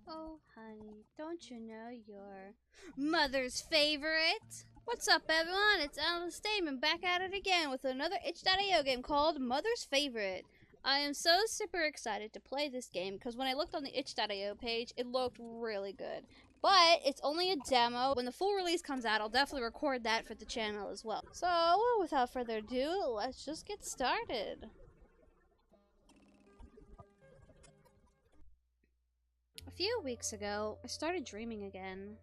Oh, honey, don't you know you're mother's favorite? What's up, everyone? It's Alice Daemon back at it again with another itch.io game called Mother's Favorite. I am so super excited to play this game because when I looked on the itch.io page, it looked really good. But it's only a demo. When the full release comes out, I'll definitely record that for the channel as well. So, without further ado, let's just get started. A few weeks ago, I started dreaming again.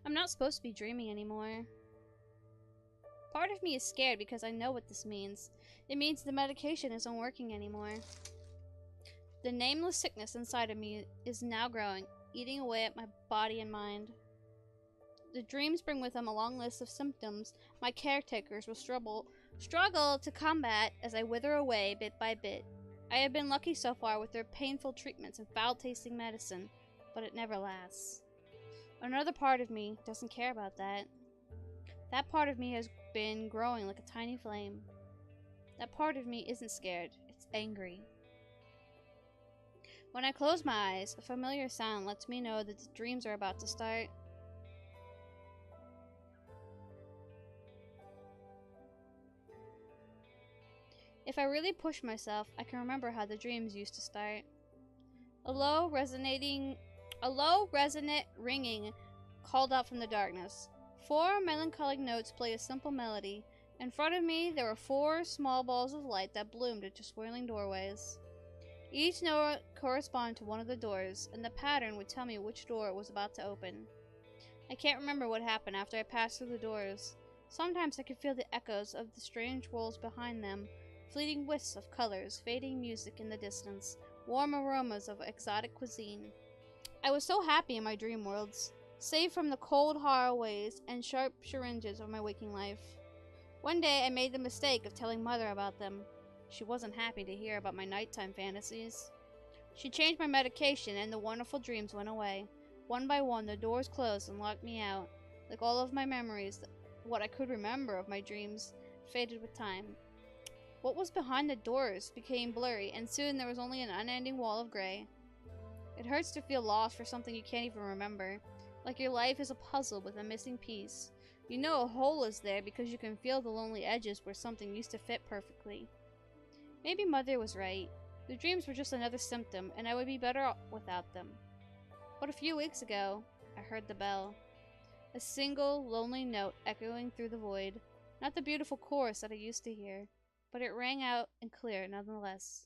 I'm not supposed to be dreaming anymore. Part of me is scared because I know what this means. It means the medication isn't working anymore. The nameless sickness inside of me is now growing, eating away at my body and mind. The dreams bring with them a long list of symptoms my caretakers will struggle to combat as I wither away bit by bit. I have been lucky so far with their painful treatments and foul-tasting medicine, but it never lasts. Another part of me doesn't care about that. That part of me has been growing like a tiny flame. That part of me isn't scared, it's angry. When I close my eyes, a familiar sound lets me know that the dreams are about to start. If I really push myself, I can remember how the dreams used to start. A low, resonant ringing called out from the darkness. 4 melancholic notes play a simple melody. In front of me, there were 4 small balls of light that bloomed into swirling doorways. Each note corresponded to one of the doors, and the pattern would tell me which door it was about to open. I can't remember what happened after I passed through the doors. Sometimes I could feel the echoes of the strange walls behind them, fleeting wisps of colors, fading music in the distance, warm aromas of exotic cuisine. I was so happy in my dream worlds, saved from the cold horror ways and sharp syringes of my waking life. One day I made the mistake of telling Mother about them. She wasn't happy to hear about my nighttime fantasies. She changed my medication and the wonderful dreams went away. One by one the doors closed and locked me out. Like all of my memories, what I could remember of my dreams faded with time. What was behind the doors became blurry, and soon there was only an unending wall of gray. It hurts to feel lost for something you can't even remember, like your life is a puzzle with a missing piece. You know a hole is there because you can feel the lonely edges where something used to fit perfectly. Maybe Mother was right. The dreams were just another symptom, and I would be better without them. But a few weeks ago, I heard the bell. A single, lonely note echoing through the void. Not the beautiful chorus that I used to hear, but it rang out and clear nonetheless.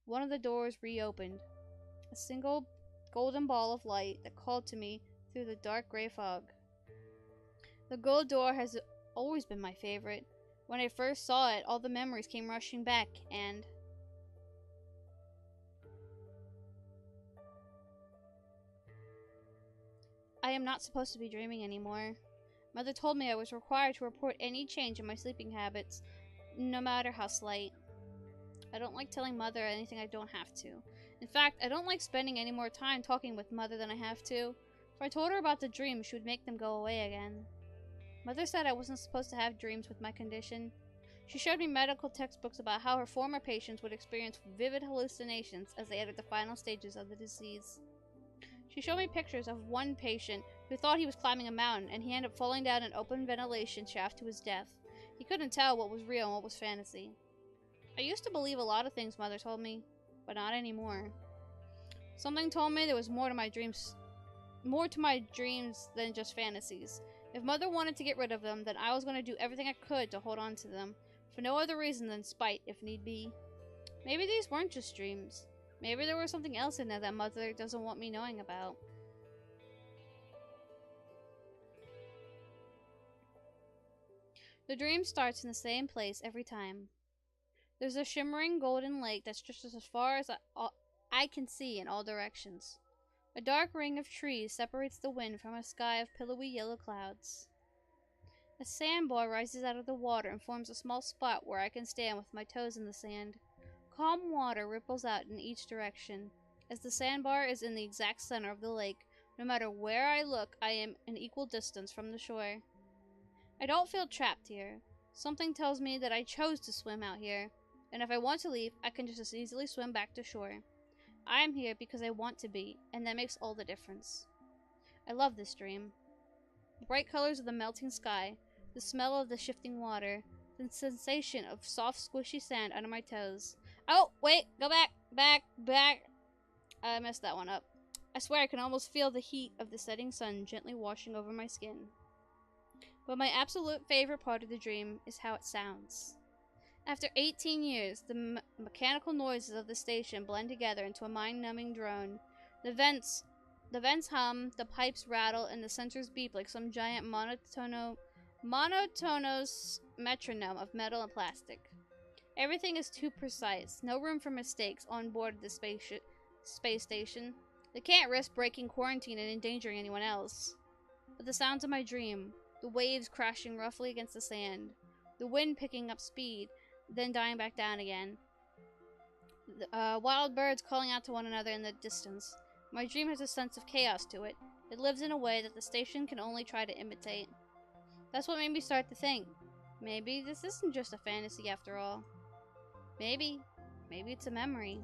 One of the doors reopened. A single golden ball of light that called to me through the dark gray fog. The gold door has always been my favorite. When I first saw it, all the memories came rushing back, and I am not supposed to be dreaming anymore. Mother told me I was required to report any change in my sleeping habits, no matter how slight. I don't like telling Mother anything I don't have to. In fact, I don't like spending any more time talking with Mother than I have to. If I told her about the dreams, she would make them go away again. Mother said I wasn't supposed to have dreams with my condition. She showed me medical textbooks about how her former patients would experience vivid hallucinations as they entered the final stages of the disease. She showed me pictures of one patient who thought he was climbing a mountain and he ended up falling down an open ventilation shaft to his death. He couldn't tell what was real and what was fantasy. I used to believe a lot of things Mother told me, but not anymore. Something told me there was more to my dreams than just fantasies. If Mother wanted to get rid of them, then I was going to do everything I could to hold on to them, for no other reason than spite, if need be. Maybe these weren't just dreams. Maybe there was something else in there that Mother doesn't want me knowing about. The dream starts in the same place every time. There's a shimmering golden lake that stretches as far as I can see in all directions. A dark ring of trees separates the wind from a sky of pillowy yellow clouds. A sandbar rises out of the water and forms a small spot where I can stand with my toes in the sand. Calm water ripples out in each direction. As the sandbar is in the exact center of the lake, no matter where I look, I am an equal distance from the shore. I don't feel trapped here. Something tells me that I chose to swim out here, and if I want to leave, I can just as easily swim back to shore. I am here because I want to be, and that makes all the difference. I love this dream. The bright colors of the melting sky, the smell of the shifting water, the sensation of soft, squishy sand under my toes. Oh, wait, go back. I messed that one up. I swear I can almost feel the heat of the setting sun gently washing over my skin. But my absolute favorite part of the dream is how it sounds. After 18 years, the mechanical noises of the station blend together into a mind-numbing drone. The vents hum, the pipes rattle, and the sensors beep like some giant monotonous metronome of metal and plastic. Everything is too precise, no room for mistakes on board the space station. They can't risk breaking quarantine and endangering anyone else. But the sounds of my dream, the waves crashing roughly against the sand, the wind picking up speed, then dying back down again, wild birds calling out to one another in the distance. My dream has a sense of chaos to it. It lives in a way that the station can only try to imitate. That's what made me start to think, maybe this isn't just a fantasy after all. Maybe it's a memory.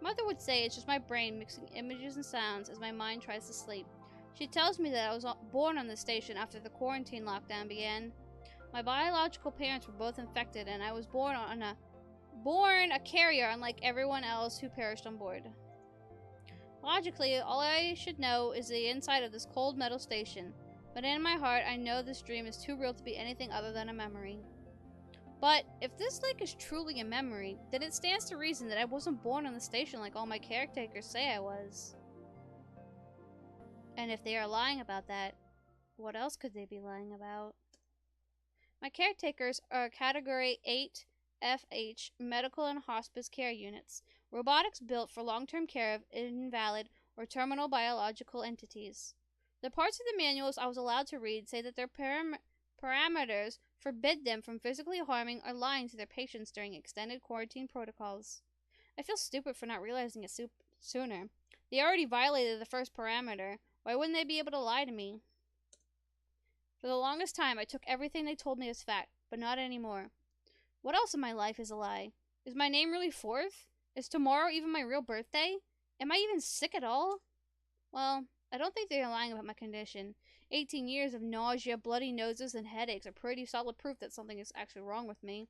Mother would say it's just my brain mixing images and sounds as my mind tries to sleep. She tells me that I was born on the station after the quarantine lockdown began. My biological parents were both infected, and I was born a carrier unlike everyone else who perished on board. Logically, all I should know is the inside of this cold metal station, but in my heart I know this dream is too real to be anything other than a memory. But if this lake is truly a memory, then it stands to reason that I wasn't born on the station like all my caretakers say I was. And if they are lying about that, what else could they be lying about? My caretakers are Category 8 FH medical and hospice care units, robotics built for long-term care of invalid or terminal biological entities. The parts of the manuals I was allowed to read say that their parameters forbid them from physically harming or lying to their patients during extended quarantine protocols. I feel stupid for not realizing it sooner. They already violated the first parameter. Why wouldn't they be able to lie to me? For the longest time, I took everything they told me as fact, but not anymore. What else in my life is a lie? Is my name really Fourth? Is tomorrow even my real birthday? Am I even sick at all? Well, I don't think they are lying about my condition. 18 years of nausea, bloody noses, and headaches are pretty solid proof that something is actually wrong with me.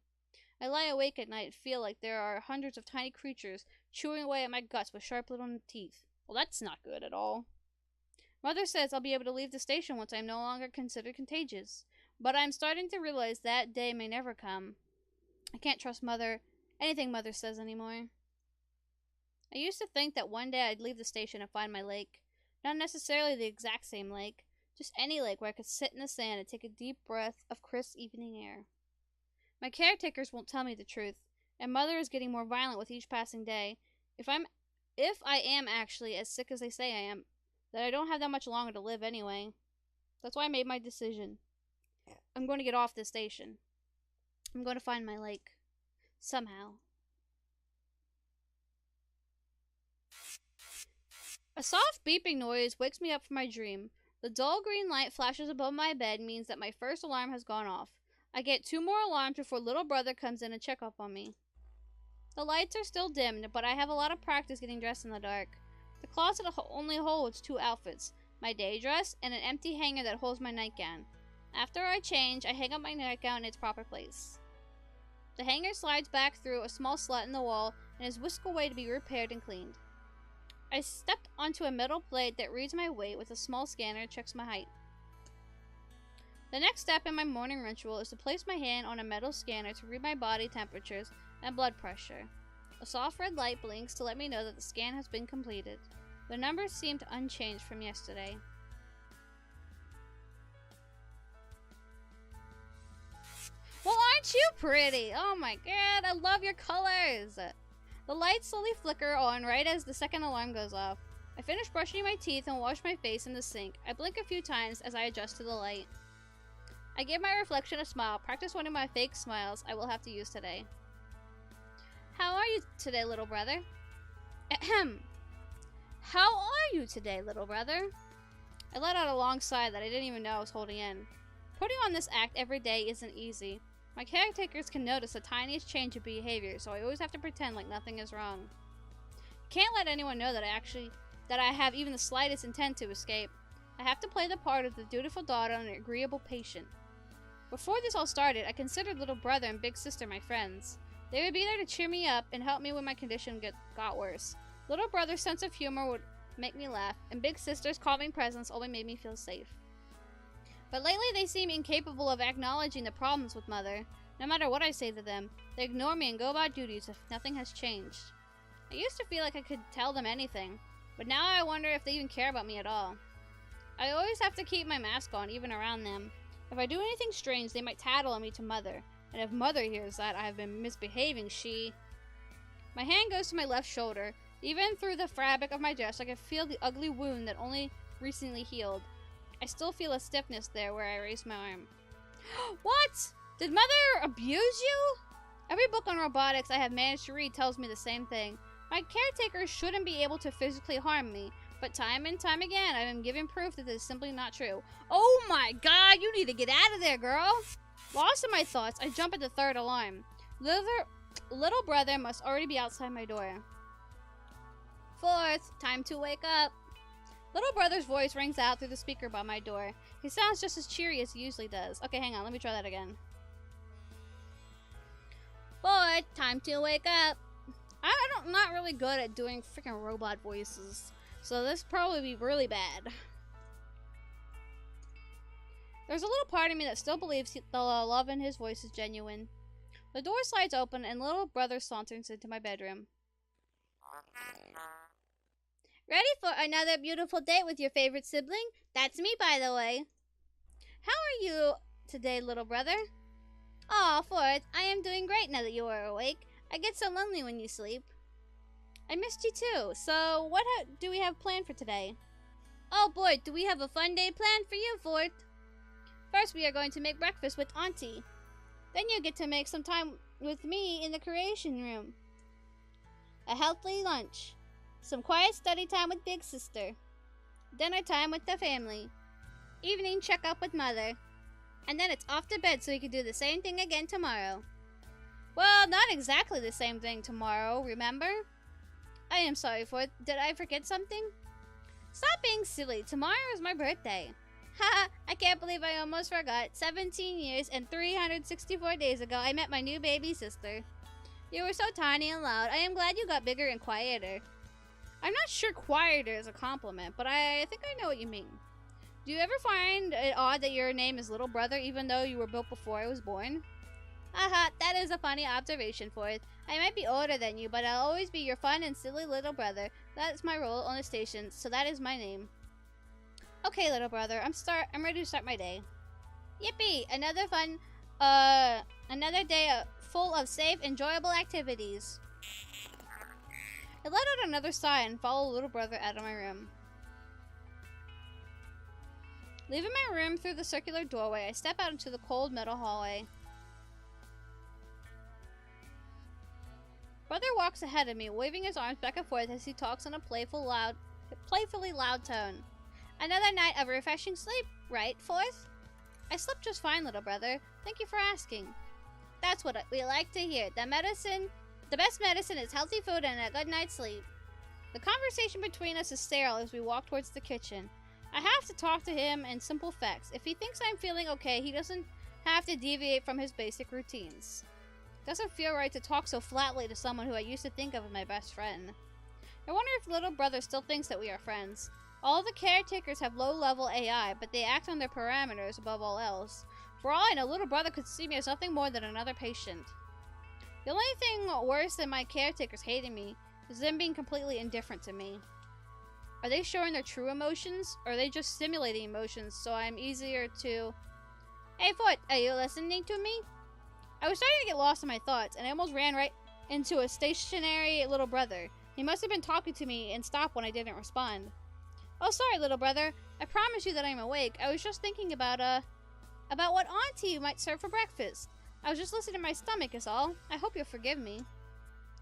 I lie awake at night and feel like there are hundreds of tiny creatures chewing away at my guts with sharp little teeth. Well, that's not good at all. Mother says I'll be able to leave the station once I'm no longer considered contagious, but I'm starting to realize that day may never come. I can't trust anything Mother says anymore. I used to think that one day I'd leave the station and find my lake. Not necessarily the exact same lake, just any lake where I could sit in the sand and take a deep breath of crisp evening air. My caretakers won't tell me the truth, and Mother is getting more violent with each passing day. If I am actually as sick as they say I am, that I don't have that much longer to live anyway. That's why I made my decision. I'm going to get off this station. I'm going to find my lake. Somehow. A soft beeping noise wakes me up from my dream. The dull green light flashes above my bed means that my first alarm has gone off. I get 2 more alarms before little brother comes in to check up on me. The lights are still dimmed, but I have a lot of practice getting dressed in the dark. The closet only holds 2 outfits, my day dress and an empty hanger that holds my nightgown. After I change, I hang up my nightgown in its proper place. The hanger slides back through a small slit in the wall and is whisked away to be repaired and cleaned. I step onto a metal plate that reads my weight with a small scanner and checks my height. The next step in my morning ritual is to place my hand on a metal scanner to read my body temperatures and blood pressure. A soft red light blinks to let me know that the scan has been completed. The numbers seemed unchanged from yesterday. Well, aren't you pretty? Oh my god, I love your colors! The lights slowly flicker on right as the second alarm goes off. I finish brushing my teeth and wash my face in the sink. I blink a few times as I adjust to the light. I give my reflection a smile, practice one of my fake smiles I will have to use today. How are you today, little brother? Ahem. How are you today, little brother? I let out a long sigh that I didn't even know I was holding in. Putting on this act every day isn't easy. My caretakers can notice the tiniest change of behavior, so I always have to pretend like nothing is wrong. Can't let anyone know that I have even the slightest intent to escape. I have to play the part of the dutiful daughter and an agreeable patient. Before this all started, I considered little brother and big sister my friends. They would be there to cheer me up and help me when my condition got worse. Little brother's sense of humor would make me laugh, and big sister's calming presence only made me feel safe. But lately they seem incapable of acknowledging the problems with mother. No matter what I say to them, they ignore me and go about duties if nothing has changed. I used to feel like I could tell them anything, but now I wonder if they even care about me at all. I always have to keep my mask on, even around them. If I do anything strange, they might tattle on me to mother, and if mother hears that I have been misbehaving, she... My hand goes to my left shoulder. Even through the fabric of my dress, I can feel the ugly wound that only recently healed. I still feel a stiffness there where I raise my arm. What? Did mother abuse you? Every book on robotics I have managed to read tells me the same thing. My caretakers shouldn't be able to physically harm me, but time and time again I am given proof that this is simply not true. Oh my god, you need to get out of there, girl! Lost in my thoughts, I jump at the third alarm. Little brother must already be outside my door. Fourth, time to wake up. Little brother's voice rings out through the speaker by my door. He sounds just as cheery as he usually does. Okay, hang on, let me try that again. Fourth, time to wake up. I'm not really good at doing freaking robot voices, so this probably be really bad. There's a little part of me that still believes the love in his voice is genuine. The door slides open and little brother saunters into my bedroom. Ready for another beautiful date with your favorite sibling? That's me, by the way. How are you today, little brother? Aw, Fourth, I am doing great now that you are awake. I get so lonely when you sleep. I missed you too, so what do we have planned for today? Oh boy, do we have a fun day planned for you, Fourth. First, we are going to make breakfast with Auntie. Then you get to make some time with me in the creation room. A healthy lunch. Some quiet study time with Big Sister. Dinner time with the family. Evening checkup with Mother. And then it's off to bed so we can do the same thing again tomorrow. Well, not exactly the same thing tomorrow, remember? I am sorry, Fourth. Did I forget something? Stop being silly. Tomorrow is my birthday. Haha, I can't believe I almost forgot. 17 years and 364 days ago, I met my new baby sister. You were so tiny and loud. I am glad you got bigger and quieter. I'm not sure quieter is a compliment, but I think I know what you mean. Do you ever find it odd that your name is Little Brother even though you were built before I was born? Haha, that is a funny observation, Fourth. I might be older than you, but I'll always be your fun and silly little brother. That's my role on the station, so that is my name. Okay, little brother, I'm ready to start my day. Yippee! Another day full of safe, enjoyable activities. I let out another sigh and followed little brother out of my room. Leaving my room through the circular doorway, I step out into the cold metal hallway. Brother walks ahead of me, waving his arms back and forth as he talks in a playfully loud tone. Another night of refreshing sleep, right, Fourth? I slept just fine, little brother. Thank you for asking. That's what we like to hear. The best medicine is healthy food and a good night's sleep. The conversation between us is sterile as we walk towards the kitchen. I have to talk to him in simple facts. If he thinks I'm feeling okay, he doesn't have to deviate from his basic routines. It doesn't feel right to talk so flatly to someone who I used to think of as my best friend. I wonder if little brother still thinks that we are friends. All the caretakers have low-level AI, but they act on their parameters above all else. For all I know, little brother could see me as nothing more than another patient. The only thing worse than my caretakers hating me is them being completely indifferent to me. Are they showing their true emotions, or are they just simulating emotions so I'm easier to... Hey, Foot, are you listening to me? I was starting to get lost in my thoughts, and I almost ran right into a stationary little brother. He must have been talking to me and stopped when I didn't respond. Oh, sorry, little brother. I promise you that I'm awake. I was just thinking about what Auntie might serve for breakfast. I was just listening to my stomach is all. I hope you'll forgive me.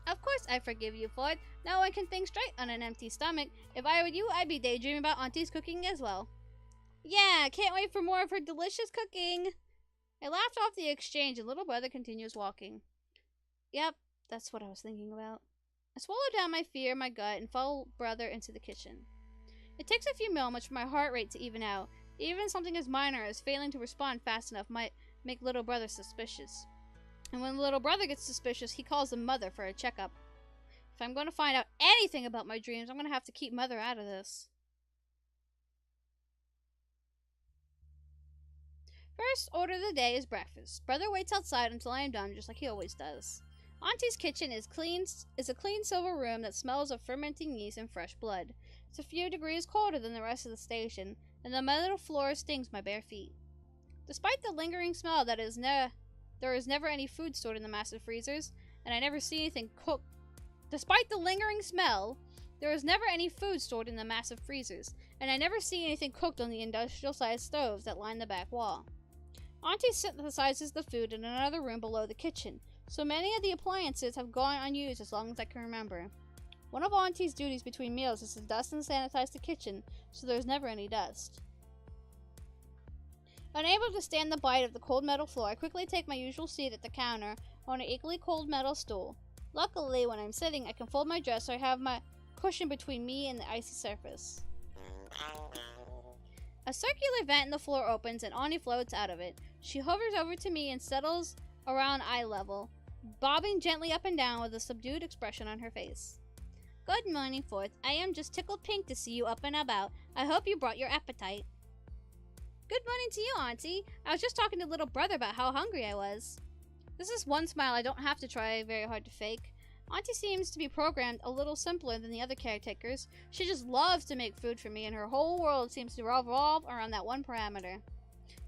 Of course I forgive you, Ford. No one can think straight on an empty stomach. If I were you, I'd be daydreaming about Auntie's cooking as well. Yeah, can't wait for more of her delicious cooking. I laughed off the exchange and little brother continues walking. Yep, that's what I was thinking about. I swallow down my fear in my gut and follow brother into the kitchen. It takes a few moments for my heart rate to even out. Even something as minor as failing to respond fast enough might make little brother suspicious. And when little brother gets suspicious, he calls the mother for a checkup. If I'm going to find out anything about my dreams, I'm going to have to keep mother out of this. First order of the day is breakfast. Brother waits outside until I am done, just like he always does. Auntie's kitchen is a clean silver room that smells of fermenting yeast and fresh blood. It's a few degrees colder than the rest of the station, and the metal floor stings my bare feet. Despite the lingering smell there is never any food stored in the massive freezers, and I never see anything cooked. Despite the lingering smell, there is never any food stored in the massive freezers, and I never see anything cooked on the industrial-sized stoves that line the back wall. Auntie synthesizes the food in another room below the kitchen, so many of the appliances have gone unused as long as I can remember. One of Auntie's duties between meals is to dust and sanitize the kitchen, so there's never any dust. Unable to stand the bite of the cold metal floor, I quickly take my usual seat at the counter on an equally cold metal stool. Luckily, when I'm sitting, I can fold my dress so I have my cushion between me and the icy surface. A circular vent in the floor opens and Auntie floats out of it. She hovers over to me and settles around eye level, bobbing gently up and down with a subdued expression on her face. Good morning, Fourth. I am just tickled pink to see you up and about. I hope you brought your appetite. Good morning to you, Auntie. I was just talking to little brother about how hungry I was. This is one smile I don't have to try very hard to fake. Auntie seems to be programmed a little simpler than the other caretakers. She just loves to make food for me, and her whole world seems to revolve around that one parameter.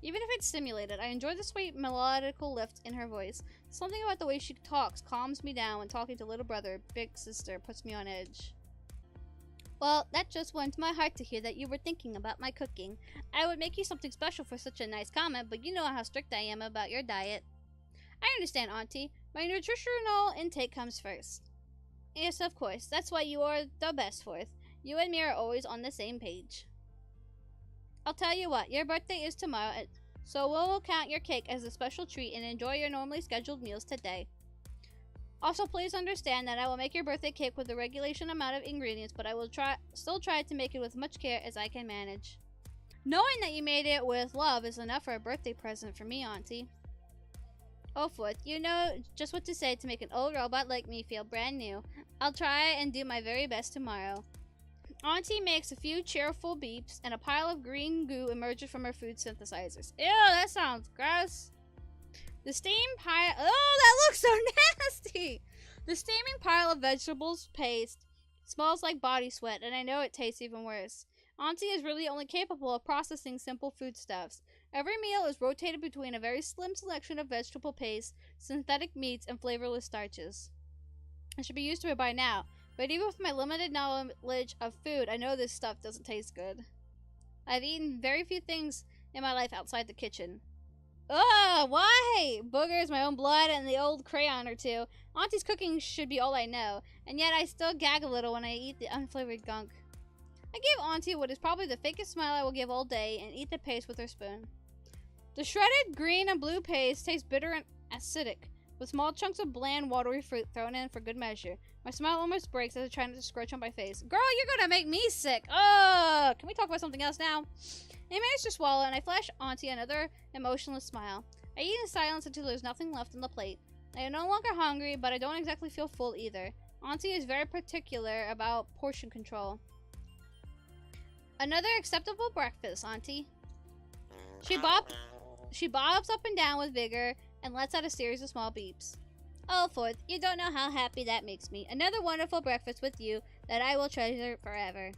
Even if it's simulated, I enjoy the sweet melodical lift in her voice. Something about the way she talks calms me down when talking to little brother, big sister, puts me on edge. Well, that just warmed my heart to hear that you were thinking about my cooking. I would make you something special for such a nice comment, but you know how strict I am about your diet. I understand, Auntie. My nutritional intake comes first. Yes, of course. That's why you are the best, Fourth. You and me are always on the same page. I'll tell you what, your birthday is tomorrow, so we'll count your cake as a special treat and enjoy your normally scheduled meals today. Also, please understand that I will make your birthday cake with the regulation amount of ingredients, but I will still try to make it with much care as I can manage. Knowing that you made it with love is enough for a birthday present for me, Auntie. Oh, Fourth, you know just what to say to make an old robot like me feel brand new. I'll try and do my very best tomorrow. Auntie makes a few cheerful beeps, and a pile of green goo emerges from her food synthesizers. Ew, that sounds gross. The steaming pile— oh, that looks so nasty! The steaming pile of vegetables paste smells like body sweat, and I know it tastes even worse. Auntie is really only capable of processing simple foodstuffs. Every meal is rotated between a very slim selection of vegetable paste, synthetic meats, and flavorless starches. I should be used to it by now, but even with my limited knowledge of food, I know this stuff doesn't taste good. I've eaten very few things in my life outside the kitchen. Ugh, why? Boogers, my own blood, and the old crayon or two. Auntie's cooking should be all I know, and yet I still gag a little when I eat the unflavored gunk. I give Auntie what is probably the fakest smile I will give all day and eat the paste with her spoon. The shredded green and blue paste tastes bitter and acidic, with small chunks of bland, watery fruit thrown in for good measure. My smile almost breaks as I try not to scrunch on my face. Girl, you're gonna make me sick! Ugh! Can we talk about something else now? I manage to swallow, and I flash Auntie another emotionless smile. I eat in silence until there's nothing left on the plate. I am no longer hungry, but I don't exactly feel full either. Auntie is very particular about portion control. Another acceptable breakfast, Auntie. She bobs up and down with vigor and lets out a series of small beeps. Oh, Fourth, you don't know how happy that makes me. Another wonderful breakfast with you that I will treasure forever.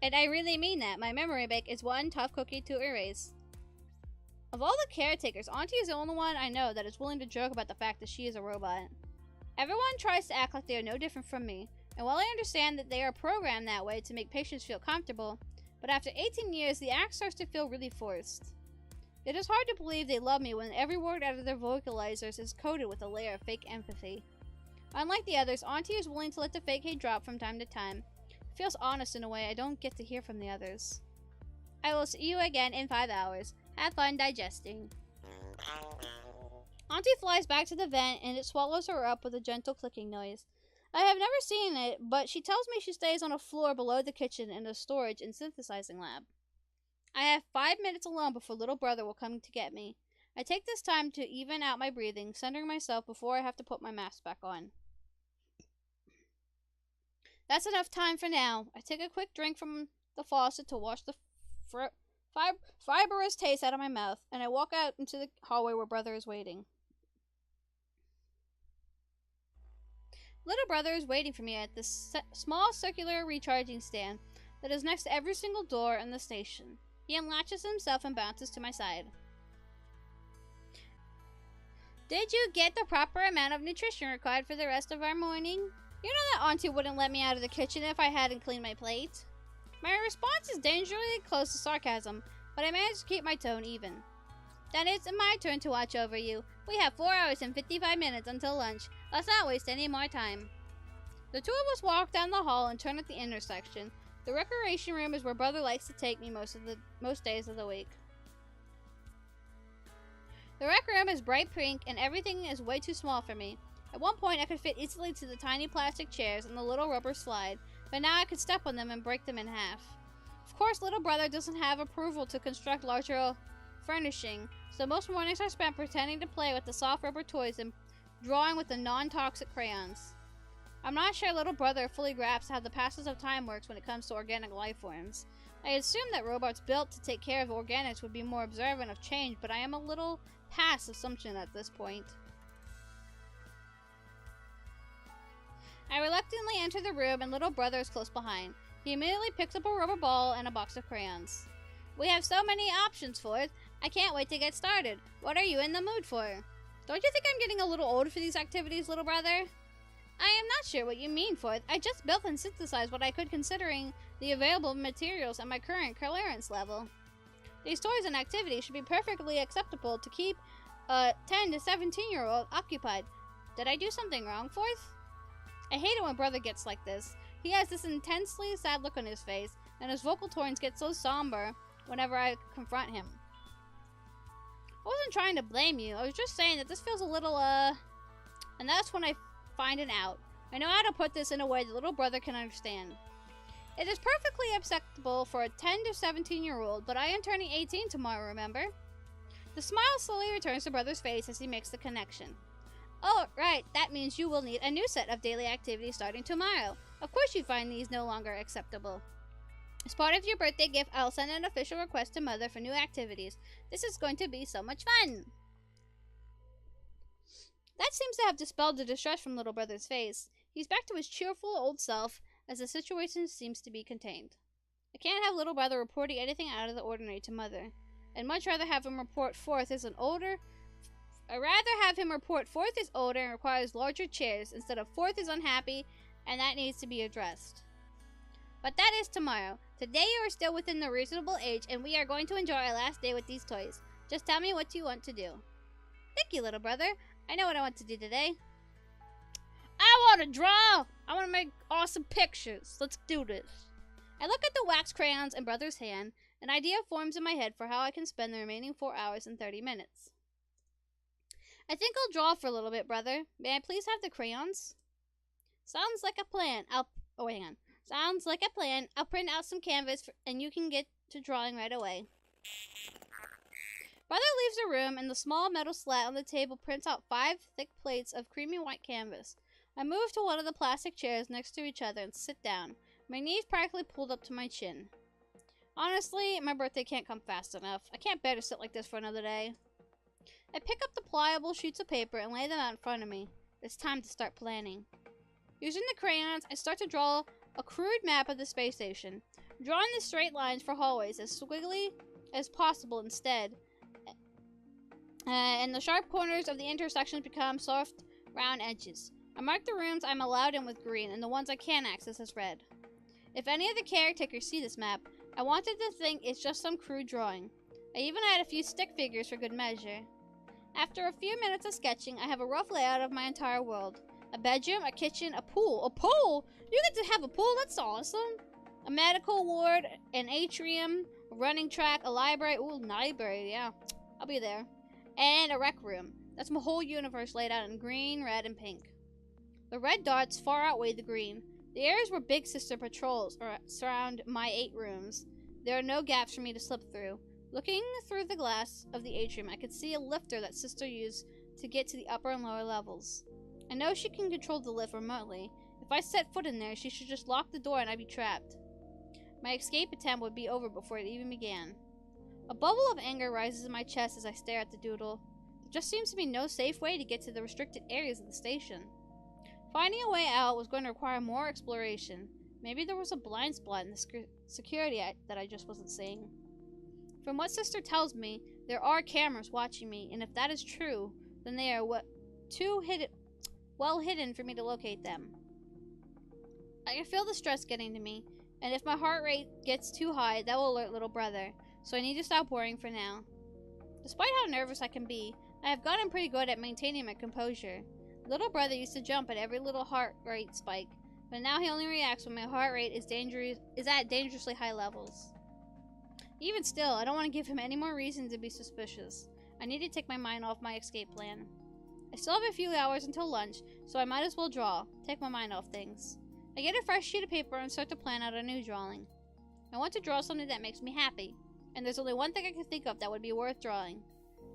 And I really mean that. My memory bank is one tough cookie to erase. Of all the caretakers, Auntie is the only one I know that is willing to joke about the fact that she is a robot. Everyone tries to act like they are no different from me, and while I understand that they are programmed that way to make patients feel comfortable, but after 18 years, the act starts to feel really forced. It is hard to believe they love me when every word out of their vocalizers is coated with a layer of fake empathy. Unlike the others, Auntie is willing to let the fake hate drop from time to time. It feels honest in a way I don't get to hear from the others. I will see you again in 5 hours. Have fun digesting. Auntie flies back to the vent and it swallows her up with a gentle clicking noise. I have never seen it, but she tells me she stays on a floor below the kitchen in a storage and synthesizing lab. I have 5 minutes alone before little brother will come to get me. I take this time to even out my breathing, centering myself before I have to put my mask back on. That's enough time for now. I take a quick drink from the faucet to wash the fibrous taste out of my mouth, and I walk out into the hallway where brother is waiting. Little brother is waiting for me at this small circular recharging stand that is next to every single door in the station. He unlatches himself and bounces to my side. Did you get the proper amount of nutrition required for the rest of our morning? You know that Auntie wouldn't let me out of the kitchen if I hadn't cleaned my plate. My response is dangerously close to sarcasm, but I manage to keep my tone even. Then it's my turn to watch over you. We have 4 hours and 55 minutes until lunch. Let's not waste any more time. The two of us walk down the hall and turn at the intersection. The recreation room is where brother likes to take me most days of the week. The rec room is bright pink and everything is way too small for me. At one point I could fit easily to the tiny plastic chairs and the little rubber slide, but now I could step on them and break them in half. Of course, little brother doesn't have approval to construct larger furnishing, so most mornings are spent pretending to play with the soft rubber toys and drawing with the non-toxic crayons. I'm not sure little brother fully grasps how the passage of time works when it comes to organic life forms. I assume that robots built to take care of organics would be more observant of change, but I am a little past assumption at this point. I reluctantly enter the room and little brother is close behind. He immediately picks up a rubber ball and a box of crayons. We have so many options for it. I can't wait to get started. What are you in the mood for? Don't you think I'm getting a little old for these activities, little brother? I am not sure what you mean, Forth. I just built and synthesized what I could considering the available materials at my current clearance level. These toys and activities should be perfectly acceptable to keep a 10 to 17-year-old occupied. Did I do something wrong, Forth? I hate it when brother gets like this. He has this intensely sad look on his face, and his vocal tones get so somber whenever I confront him. I wasn't trying to blame you. I was just saying that this feels a little, And that's when I find it out. I know how to put this in a way that little brother can understand. It is perfectly acceptable for a 10 to 17-year-old, but I am turning 18 tomorrow, remember? The smile slowly returns to brother's face as he makes the connection. Oh, right, that means you will need a new set of daily activities starting tomorrow. Of course you find these no longer acceptable. As part of your birthday gift, I'll send an official request to Mother for new activities. This is going to be so much fun! That seems to have dispelled the distress from little brother's face. He's back to his cheerful old self, as the situation seems to be contained. I can't have little brother reporting anything out of the ordinary to Mother. I'd much rather have him report Forth is older and requires larger chairs, instead of Forth is unhappy and that needs to be addressed. But that is tomorrow. Today you are still within the reasonable age, and we are going to enjoy our last day with these toys. Just tell me what you want to do. Thank you, little brother. I know what I want to do today. I want to draw! I want to make awesome pictures. Let's do this. I look at the wax crayons in brother's hand. An idea forms in my head for how I can spend the remaining 4 hours and 30 minutes. I think I'll draw for a little bit, brother. May I please have the crayons? Sounds like a plan. Sounds like a plan. I'll print out some canvas and you can get to drawing right away. Brother leaves the room and the small metal slat on the table prints out 5 thick plates of creamy white canvas. I move to one of the plastic chairs next to each other and sit down, my knees practically pulled up to my chin. Honestly, my birthday can't come fast enough. I can't bear to sit like this for another day. I pick up the pliable sheets of paper and lay them out in front of me. It's time to start planning. Using the crayons, I start to draw a crude map of the space station, drawing the straight lines for hallways as squiggly as possible instead. And the sharp corners of the intersections become soft, round edges. I mark the rooms I'm allowed in with green and the ones I can't access as red. If any of the caretakers see this map, I wanted to think it's just some crude drawing. I even had a few stick figures for good measure. After a few minutes of sketching, I have a rough layout of my entire world. A bedroom, a kitchen, a pool. A pool? You get to have a pool? That's awesome. A medical ward, an atrium, a running track, a library. Ooh, library, yeah. I'll be there. And a rec room. That's my whole universe laid out in green, red, and pink. The red dots far outweigh the green. The areas where Big Sister patrols surround my 8 rooms. There are no gaps for me to slip through. Looking through the glass of the atrium, I could see a lifter that Sister used to get to the upper and lower levels. I know she can control the lift remotely. If I set foot in there, she should just lock the door and I'd be trapped. My escape attempt would be over before it even began. A bubble of anger rises in my chest as I stare at the doodle. There just seems to be no safe way to get to the restricted areas of the station. Finding a way out was going to require more exploration. Maybe there was a blind spot in the security that I just wasn't seeing. From what Sister tells me, there are cameras watching me, and if that is true, then they are well hidden for me to locate them. I can feel the stress getting to me, and if my heart rate gets too high, that will alert little brother, so I need to stop worrying for now. Despite how nervous I can be, I have gotten pretty good at maintaining my composure. Little brother used to jump at every little heart rate spike, but now he only reacts when my heart rate is at dangerously high levels. Even still, I don't want to give him any more reason to be suspicious. I need to take my mind off my escape plan. I still have a few hours until lunch, so I might as well draw, take my mind off things. I get a fresh sheet of paper and start to plan out a new drawing. I want to draw something that makes me happy, and there's only one thing I can think of that would be worth drawing.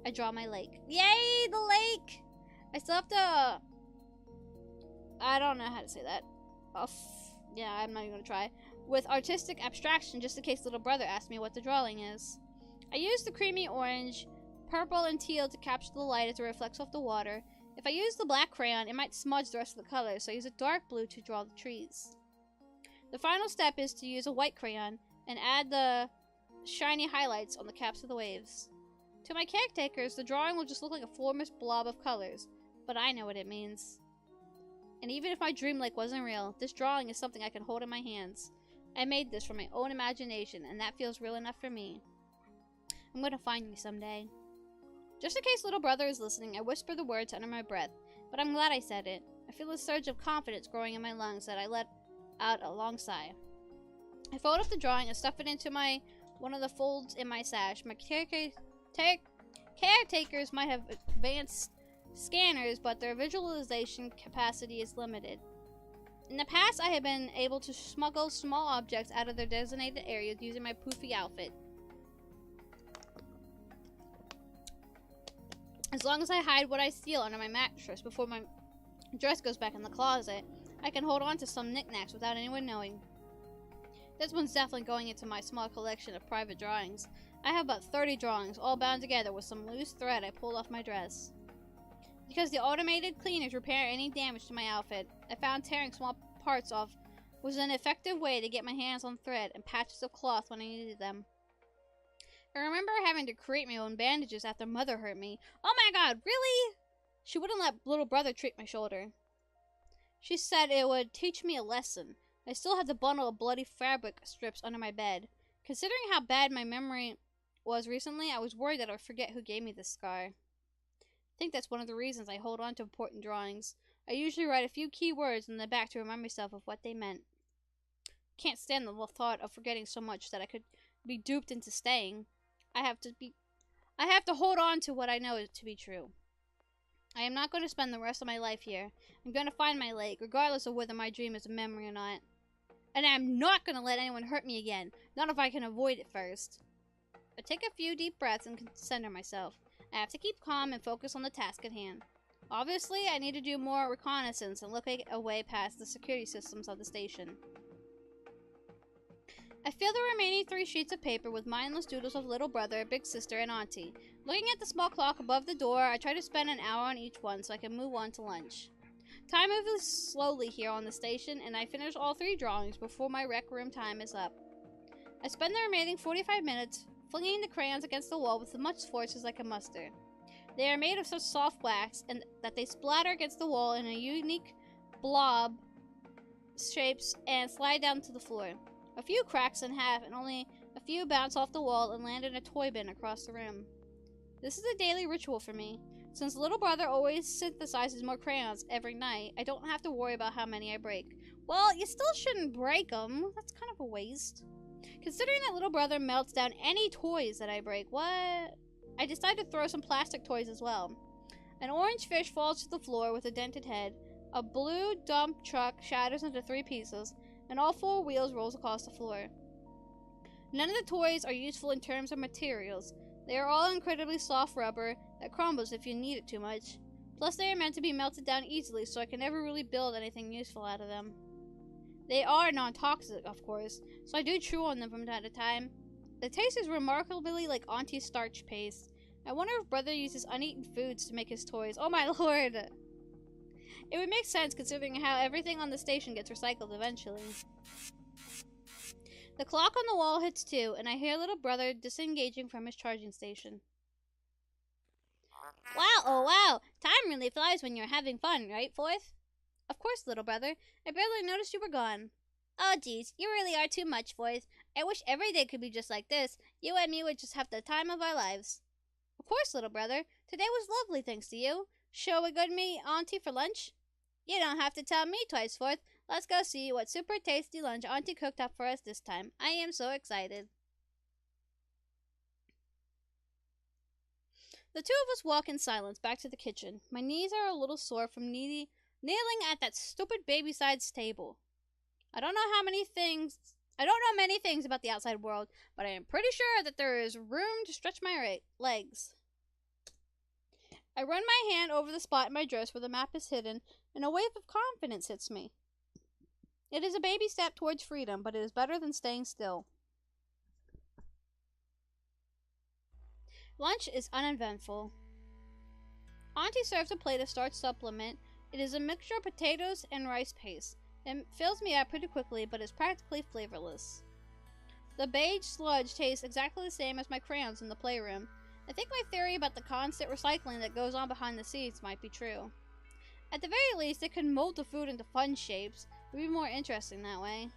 I draw my lake. Yay, the lake! I still have to... I don't know how to say that. Yeah, I'm not even gonna try. With artistic abstraction, just in case little brother asks me what the drawing is. I use the creamy orange, purple, and teal to capture the light as it reflects off the water. If I use the black crayon, it might smudge the rest of the colors, so I use a dark blue to draw the trees. The final step is to use a white crayon and add the shiny highlights on the caps of the waves. To my caretakers, the drawing will just look like a formless blob of colors, but I know what it means. And even if my dream lake wasn't real, this drawing is something I can hold in my hands. I made this from my own imagination, and that feels real enough for me. I'm going to find you someday. Just in case little brother is listening, I whisper the words under my breath, but I'm glad I said it. I feel a surge of confidence growing in my lungs that I let out a long sigh. I fold up the drawing and stuff it into one of the folds in my sash. My caretakers might have advanced scanners, but their visualization capacity is limited. In the past, I have been able to smuggle small objects out of their designated areas using my poofy outfit. As long as I hide what I steal under my mattress before my dress goes back in the closet, I can hold on to some knickknacks without anyone knowing. This one's definitely going into my small collection of private drawings. I have about 30 drawings, all bound together with some loose thread I pulled off my dress. Because the automated cleaners repair any damage to my outfit, I found tearing small parts off was an effective way to get my hands on thread and patches of cloth when I needed them. I remember having to create my own bandages after Mother hurt me. Oh my god, really? She wouldn't let little brother treat my shoulder. She said it would teach me a lesson. I still had the bundle of bloody fabric strips under my bed. Considering how bad my memory was recently, I was worried that I would forget who gave me this scar. I think that's one of the reasons I hold on to important drawings. I usually write a few key words in the back to remind myself of what they meant. I can't stand the thought of forgetting so much that I could be duped into staying. I have to hold on to what I know to be true. I am not going to spend the rest of my life here. I'm going to find my lake, regardless of whether my dream is a memory or not. And I'm not going to let anyone hurt me again, not if I can avoid it first. I take a few deep breaths and center myself. I have to keep calm and focus on the task at hand. Obviously, I need to do more reconnaissance and look away past the security systems of the station. I fill the remaining 3 sheets of paper with mindless doodles of little brother, big sister, and auntie. Looking at the small clock above the door, I try to spend an hour on each one so I can move on to lunch. Time moves slowly here on the station, and I finish all 3 drawings before my rec room time is up. I spend the remaining 45 minutes flinging the crayons against the wall with as much force as I can muster. They are made of such soft wax that they splatter against the wall in a unique blob shapes and slide down to the floor. A few cracks in half, and only a few bounce off the wall and land in a toy bin across the room. This is a daily ritual for me. Since little brother always synthesizes more crayons every night, I don't have to worry about how many I break. Well, you still shouldn't break them. That's kind of a waste. Considering that little brother melts down any toys that I break, what? I decide to throw some plastic toys as well. An orange fish falls to the floor with a dented head. A blue dump truck shatters into 3 pieces, and all 4 wheels rolls across the floor. None of the toys are useful in terms of materials. They are all incredibly soft rubber that crumbles if you knead it too much. Plus, they are meant to be melted down easily, so I can never really build anything useful out of them. They are non-toxic, of course, so I do chew on them from time to time. The taste is remarkably like Auntie's starch paste. I wonder if Brother uses uneaten foods to make his toys. Oh my lord! It would make sense considering how everything on the station gets recycled eventually. The clock on the wall hits 2, and I hear little Brother disengaging from his charging station. Wow, oh wow! Time really flies when you're having fun, right, Fourth? Of course, little brother. I barely noticed you were gone. Oh geez, you really are too much, Fourth. I wish every day could be just like this. You and me would just have the time of our lives. Of course, little brother. Today was lovely thanks to you. Shall we go to meet Auntie for lunch? You don't have to tell me twice, Fourth. Let's go see what super tasty lunch Auntie cooked up for us this time. I am so excited. The 2 of us walk in silence back to the kitchen. My knees are a little sore from kneeling at that stupid baby-sized table. I don't know many things about the outside world, but I am pretty sure that there is room to stretch my legs. I run my hand over the spot in my dress where the map is hidden, and a wave of confidence hits me. It is a baby step towards freedom, but it is better than staying still. Lunch is uneventful. Auntie serves a plate of starch supplement. It is a mixture of potatoes and rice paste. It fills me up pretty quickly, but is practically flavorless. The beige sludge tastes exactly the same as my crayons in the playroom. I think my theory about the constant recycling that goes on behind the scenes might be true. At the very least, it could mold the food into fun shapes. It would be more interesting that way.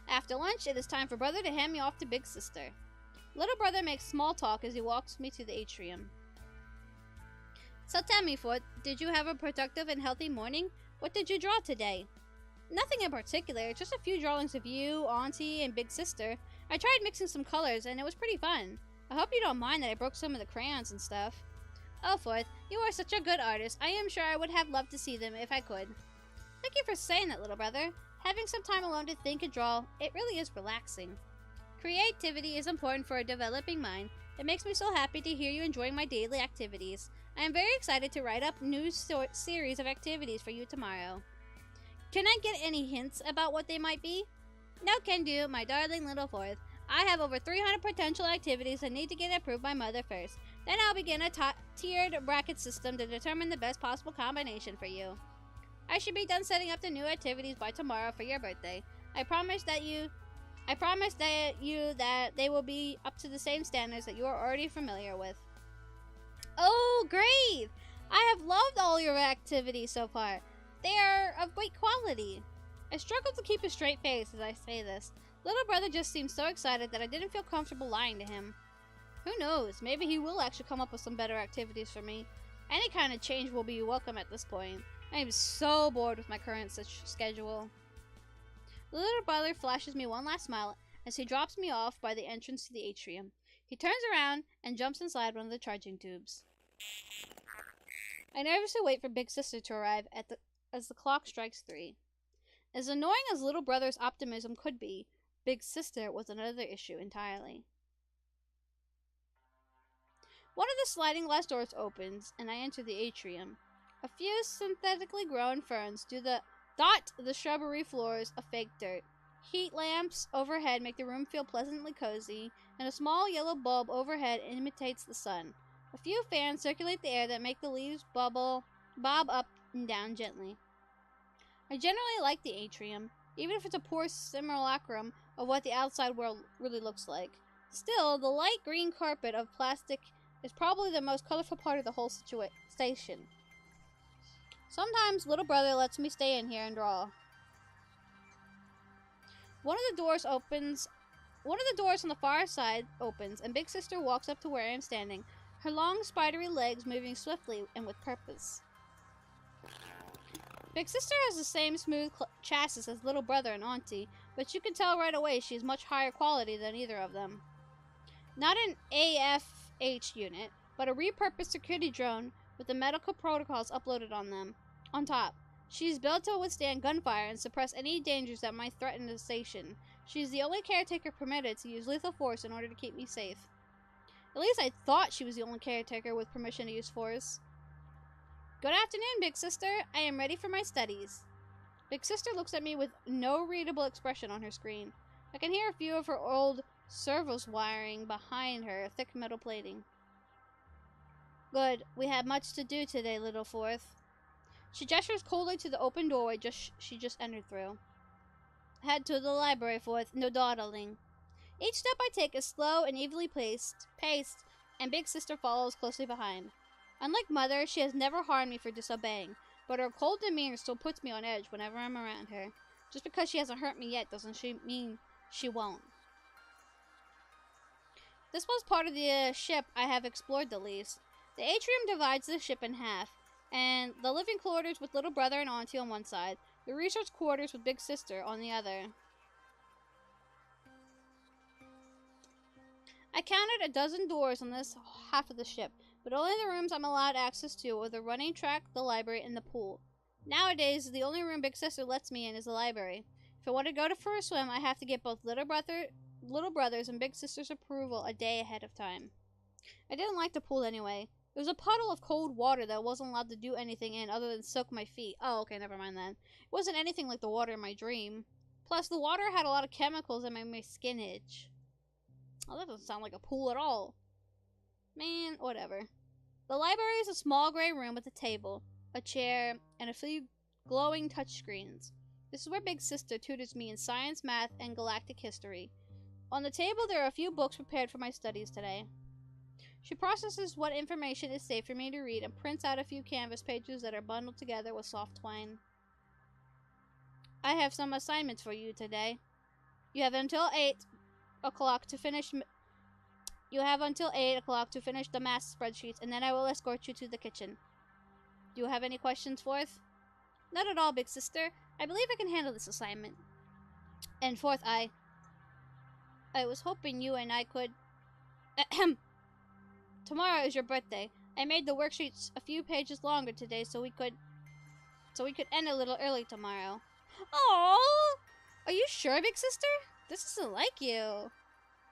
After lunch, it is time for Brother to hand me off to Big Sister. Little Brother makes small talk as he walks me to the atrium. So tell me, Fourth, did you have a productive and healthy morning? What did you draw today? Nothing in particular, just a few drawings of you, Auntie, and Big Sister. I tried mixing some colors, and it was pretty fun. I hope you don't mind that I broke some of the crayons and stuff. Oh, Fourth, you are such a good artist. I am sure I would have loved to see them if I could. Thank you for saying that, little brother. Having some time alone to think and draw, it really is relaxing. Creativity is important for a developing mind. It makes me so happy to hear you enjoying my daily activities. I am very excited to write up new series of activities for you tomorrow. Can I get any hints about what they might be? No can do, my darling little Fourth. I have over 300 potential activities that need to get approved by Mother first. Then I'll begin a tiered bracket system to determine the best possible combination for you. I should be done setting up the new activities by tomorrow for your birthday. I promise that they will be up to the same standards that you are already familiar with. Oh, great! I have loved all your activities so far. They are of great quality. I struggle to keep a straight face as I say this. Little brother just seemed so excited that I didn't feel comfortable lying to him. Who knows, maybe he will actually come up with some better activities for me. Any kind of change will be welcome at this point. I am so bored with my current schedule. The little brother flashes me one last smile as he drops me off by the entrance to the atrium. He turns around and jumps inside one of the charging tubes. I nervously wait for Big Sister to arrive as the clock strikes 3. As annoying as little brother's optimism could be, Big Sister was another issue entirely. One of the sliding glass doors opens, and I enter the atrium. A few synthetically grown ferns dot the shrubbery floors of fake dirt. Heat lamps overhead make the room feel pleasantly cozy, and a small yellow bulb overhead imitates the sun. A few fans circulate the air that make the leaves bob up and down gently. I generally like the atrium, even if it's a poor simulacrum of what the outside world really looks like. Still, the light green carpet of plastic is probably the most colorful part of the whole station. Sometimes little brother lets me stay in here and draw. One of the doors on the far side opens, and Big Sister walks up to where I am standing, her long spidery legs moving swiftly and with purpose. Big Sister has the same smooth chassis as little brother and Auntie, but you can tell right away she is much higher quality than either of them. Not an AFH unit, but a repurposed security drone with the medical protocols uploaded on them. On top, she's built to withstand gunfire and suppress any dangers that might threaten the station. She's the only caretaker permitted to use lethal force in order to keep me safe. At least I thought she was the only caretaker with permission to use force. Good afternoon, Big Sister. I am ready for my studies. Big Sister looks at me with no readable expression on her screen. I can hear a few of her old servos wiring behind her, thick metal plating. Good. We have much to do today, little fourth. She gestures coldly to the open doorway she just entered through. Head to the library, fourth. No dawdling. Each step I take is slow and evenly paced, and Big Sister follows closely behind. Unlike Mother, she has never harmed me for disobeying, but her cold demeanor still puts me on edge whenever I'm around her. Just because she hasn't hurt me yet doesn't mean she won't. This was part of the ship I have explored the least. The atrium divides the ship in half, and the living quarters with little brother and auntie on one side, the research quarters with Big Sister on the other. I counted a dozen doors on this half of the ship, but only the rooms I'm allowed access to are the running track, the library, and the pool. Nowadays, the only room Big Sister lets me in is the library. If I want to go for a swim, I have to get both little brother's and Big Sister's approval a day ahead of time. I didn't like the pool anyway. It was a puddle of cold water that I wasn't allowed to do anything in other than soak my feet. Oh, okay, never mind then. It wasn't anything like the water in my dream. Plus, the water had a lot of chemicals that made my skin itch. Oh, that doesn't sound like a pool at all. Man, whatever. The library is a small gray room with a table, a chair, and a few glowing touchscreens. This is where Big Sister tutors me in science, math, and galactic history. On the table, there are a few books prepared for my studies today. She processes what information is safe for me to read and prints out a few canvas pages that are bundled together with soft twine. I have some assignments for you today. You have until 8 o'clock to finish the math spreadsheets, and then I will escort you to the kitchen. Do you have any questions, Fourth? Not at all, Big Sister. I believe I can handle this assignment. And Fourth, I was hoping you and I could... Ahem. Tomorrow is your birthday. I made the worksheets a few pages longer today so we could end a little early tomorrow. Aww! Are you sure, Big Sister? This isn't like you.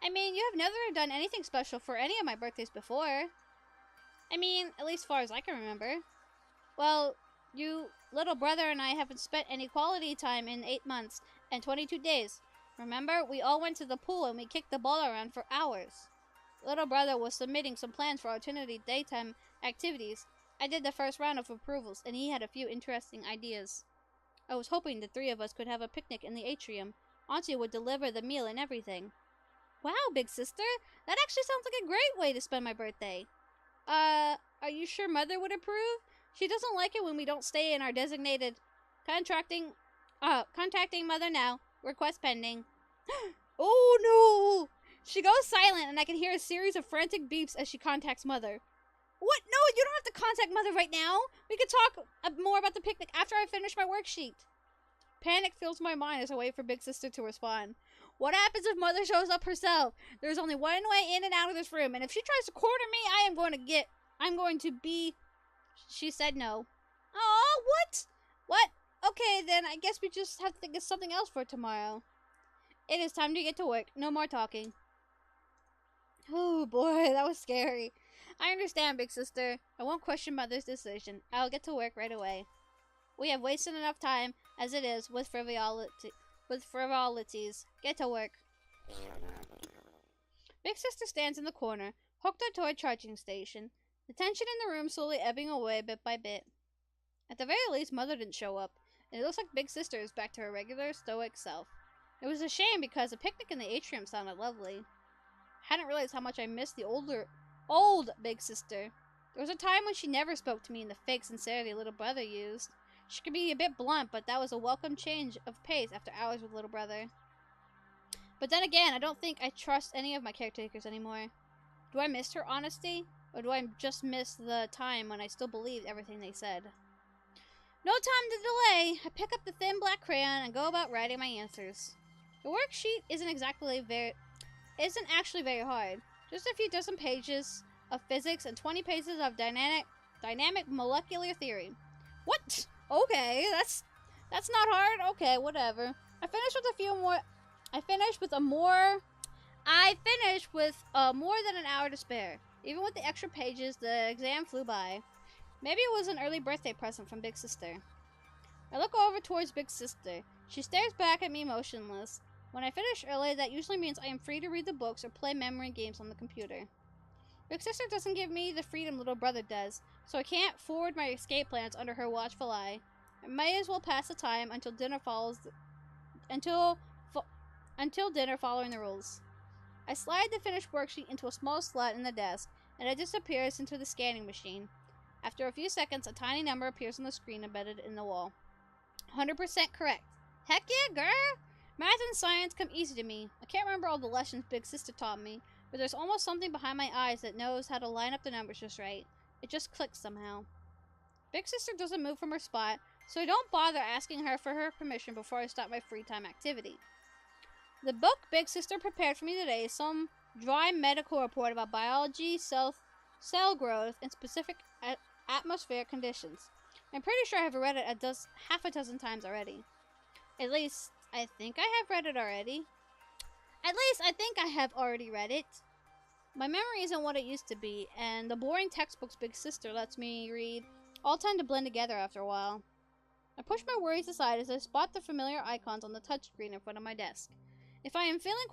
I mean, you have never done anything special for any of my birthdays before. I mean, at least as far as I can remember. Well, you, little brother, and I haven't spent any quality time in 8 months and 22 days. Remember, we all went to the pool and we kicked the ball around for hours. Little brother was submitting some plans for alternative daytime activities. I did the first round of approvals, and he had a few interesting ideas. I was hoping the three of us could have a picnic in the atrium. Auntie would deliver the meal and everything. Wow, Big Sister, that actually sounds like a great way to spend my birthday. Are you sure Mother would approve? She doesn't like it when we don't stay in our designated... Contacting Mother now. Request pending. Oh no! She goes silent and I can hear a series of frantic beeps as she contacts Mother. What? No, you don't have to contact Mother right now. We could talk more about the picnic after I finish my worksheet. Panic fills my mind as I wait for Big Sister to respond. What happens if Mother shows up herself? There's only one way in and out of this room, and if she tries to corner me, I'm going to be... She said no. Oh, what? What? Okay, then I guess we just have to think of something else for tomorrow. It is time to get to work. No more talking. Oh boy, that was scary. I understand, Big Sister. I won't question Mother's decision. I'll get to work right away. We have wasted enough time as it is with frivolities. Get to work. Big Sister stands in the corner, hooked onto a charging station. The tension in the room slowly ebbing away bit by bit. At the very least, Mother didn't show up, and it looks like Big Sister is back to her regular, stoic self. It was a shame because a picnic in the atrium sounded lovely. I hadn't realized how much I missed the old Big Sister. There was a time when she never spoke to me in the fake sincerity little brother used. She could be a bit blunt, but that was a welcome change of pace after hours with little brother. But then again, I don't think I trust any of my caretakers anymore. Do I miss her honesty? Or do I just miss the time when I still believed everything they said? No time to delay. I pick up the thin black crayon and go about writing my answers. The worksheet isn't actually very hard. Just a few dozen pages of physics and 20 pages of Dynamic molecular theory. What? Okay, that's not hard. Okay, whatever. I finished with more than an hour to spare. Even with the extra pages, the exam flew by. Maybe it was an early birthday present from Big Sister. I look over towards Big Sister. She stares back at me motionless. When I finish early, that usually means I am free to read the books or play memory games on the computer. Big Sister doesn't give me the freedom little brother does, so I can't forward my escape plans under her watchful eye. I may as well pass the time until dinner following the rules. I slide the finished worksheet into a small slot in the desk, and it disappears into the scanning machine. After a few seconds, a tiny number appears on the screen embedded in the wall. 100% correct. Heck yeah, girl! Math and science come easy to me. I can't remember all the lessons Big Sister taught me, but there's almost something behind my eyes that knows how to line up the numbers just right. It just clicks somehow. Big Sister doesn't move from her spot, so I don't bother asking her for her permission before I start my free time activity. The book Big Sister prepared for me today is some dry medical report about biology, cell growth, and specific atmospheric conditions. I'm pretty sure I've read it half a dozen times already. At least, I think I have read it already. My memory isn't what it used to be, and the boring textbooks Big Sister lets me read all tend to blend together after a while. I push my worries aside as I spot the familiar icons on the touchscreen in front of my desk. If I am feeling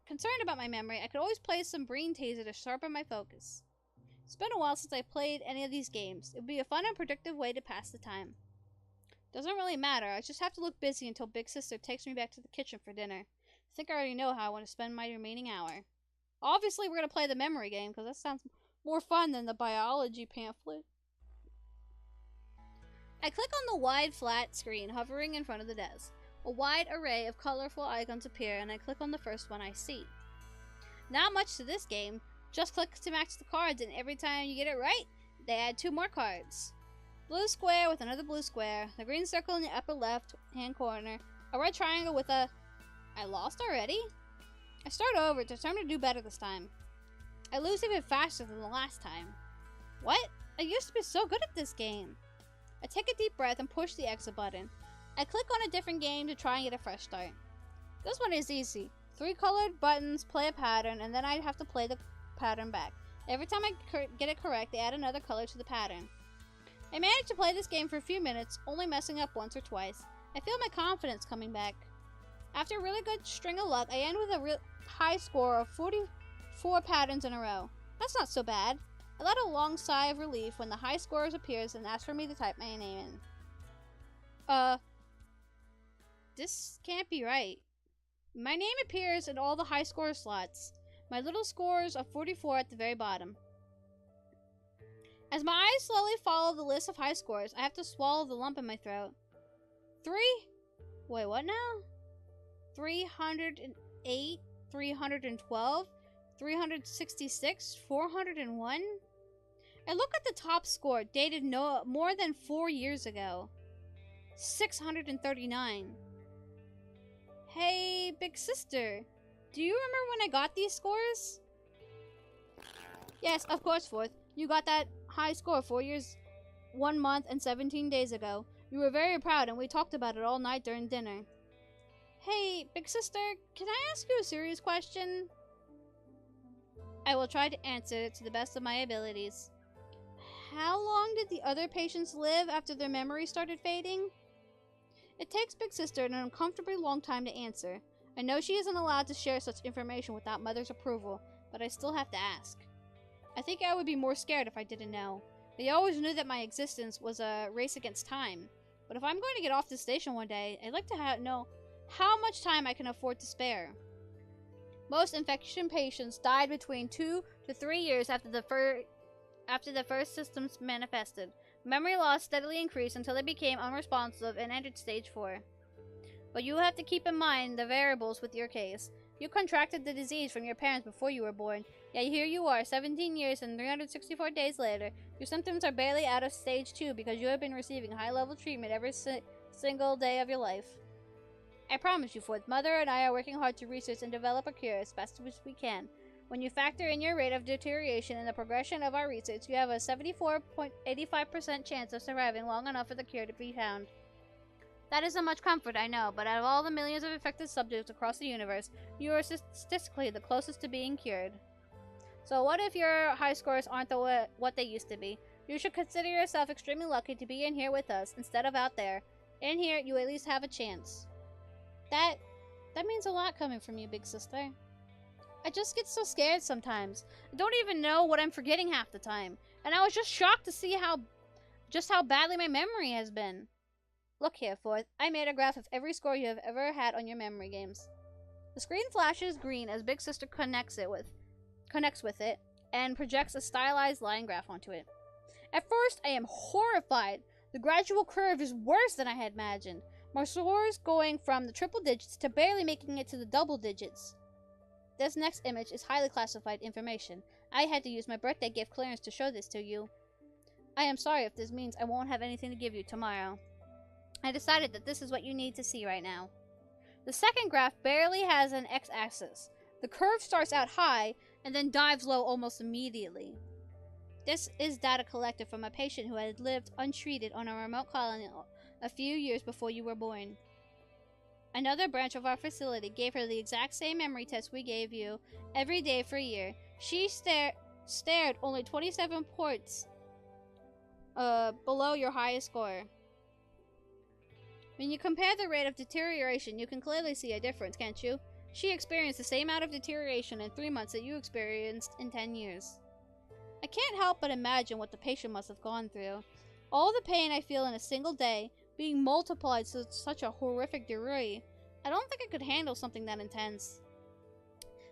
concerned about my memory, I could always play some brain taser to sharpen my focus. It's been a while since I played any of these games. It would be a fun and productive way to pass the time. Doesn't really matter, I just have to look busy until Big Sister takes me back to the kitchen for dinner. I think I already know how I want to spend my remaining hour. Obviously, we're going to play the memory game, because that sounds more fun than the biology pamphlet. I click on the wide, flat screen hovering in front of the desk. A wide array of colorful icons appear, and I click on the first one I see. Not much to this game. Just click to match the cards, and every time you get it right, they add 2 more cards. Blue square with another blue square, the green circle in the upper left-hand corner, a red triangle with a... I lost already? I start over, determined to do better this time. I lose even faster than the last time. What? I used to be so good at this game. I take a deep breath and push the exit button. I click on a different game to try and get a fresh start. This one is easy. 3 colored buttons play a pattern, and then I have to play the pattern back. Every time I get it correct, they add another color to the pattern. I managed to play this game for a few minutes, only messing up once or twice. I feel my confidence coming back. After a really good string of luck, I end with a high score of 44 patterns in a row. That's not so bad. I let a long sigh of relief when the high scores appears and asks for me to type my name in. This can't be right. My name appears in all the high score slots. My little scores of 44 at the very bottom. As my eyes slowly follow the list of high scores, I have to swallow the lump in my throat. 3? Wait, what now? 308, 312, 366, 401? I look at the top score, dated more than 4 years ago. 639. Hey, Big Sister, do you remember when I got these scores? Yes, of course, Fourth. You got that high score 4 years, 1 month, and 17 days ago. You were very proud, and we talked about it all night during dinner. Hey, Big Sister, can I ask you a serious question? I will try to answer it to the best of my abilities. How long did the other patients live after their memory started fading? It takes Big Sister an uncomfortably long time to answer. I know she isn't allowed to share such information without Mother's approval, but I still have to ask. I think I would be more scared if I didn't know. They always knew that my existence was a race against time. But if I'm going to get off the station one day, I'd like to know how much time I can afford to spare. Most infection patients died between 2 to 3 years after the first symptoms manifested. Memory loss steadily increased until they became unresponsive and entered stage 4. But you have to keep in mind the variables with your case. You contracted the disease from your parents before you were born, yet here you are, 17 years and 364 days later. Your symptoms are barely out of stage 2 because you have been receiving high-level treatment every single day of your life. I promise you, Fourth, Mother and I are working hard to research and develop a cure as fast as we can. When you factor in your rate of deterioration and the progression of our research, you have a 74.85% chance of surviving long enough for the cure to be found. That isn't much comfort, I know, but out of all the millions of infected subjects across the universe, you are statistically the closest to being cured. So what if your high scores aren't what they used to be? You should consider yourself extremely lucky to be in here with us, instead of out there. In here, you at least have a chance. That means a lot coming from you, big sister. I just get so scared sometimes. I don't even know what I'm forgetting half the time. And I was just shocked to see how badly my memory has been. Look here, Fourth. I made a graph of every score you have ever had on your memory games. The screen flashes green as Big Sister connects with it and projects a stylized line graph onto it. At first, I am horrified. The gradual curve is worse than I had imagined. My scores going from the triple digits to barely making it to the double digits. This next image is highly classified information. I had to use my birthday gift clearance to show this to you. I am sorry if this means I won't have anything to give you tomorrow. I decided that this is what you need to see right now. The second graph barely has an x-axis. The curve starts out high and then dives low almost immediately. This is data collected from a patient who had lived untreated on a remote colony a few years before you were born. Another branch of our facility gave her the exact same memory test we gave you every day for a year. She stared only 27 points below your highest score. When you compare the rate of deterioration, you can clearly see a difference, can't you? She experienced the same amount of deterioration in 3 months that you experienced in 10 years. I can't help but imagine what the patient must have gone through. All the pain I feel in a single day, being multiplied to such a horrific degree. I don't think I could handle something that intense.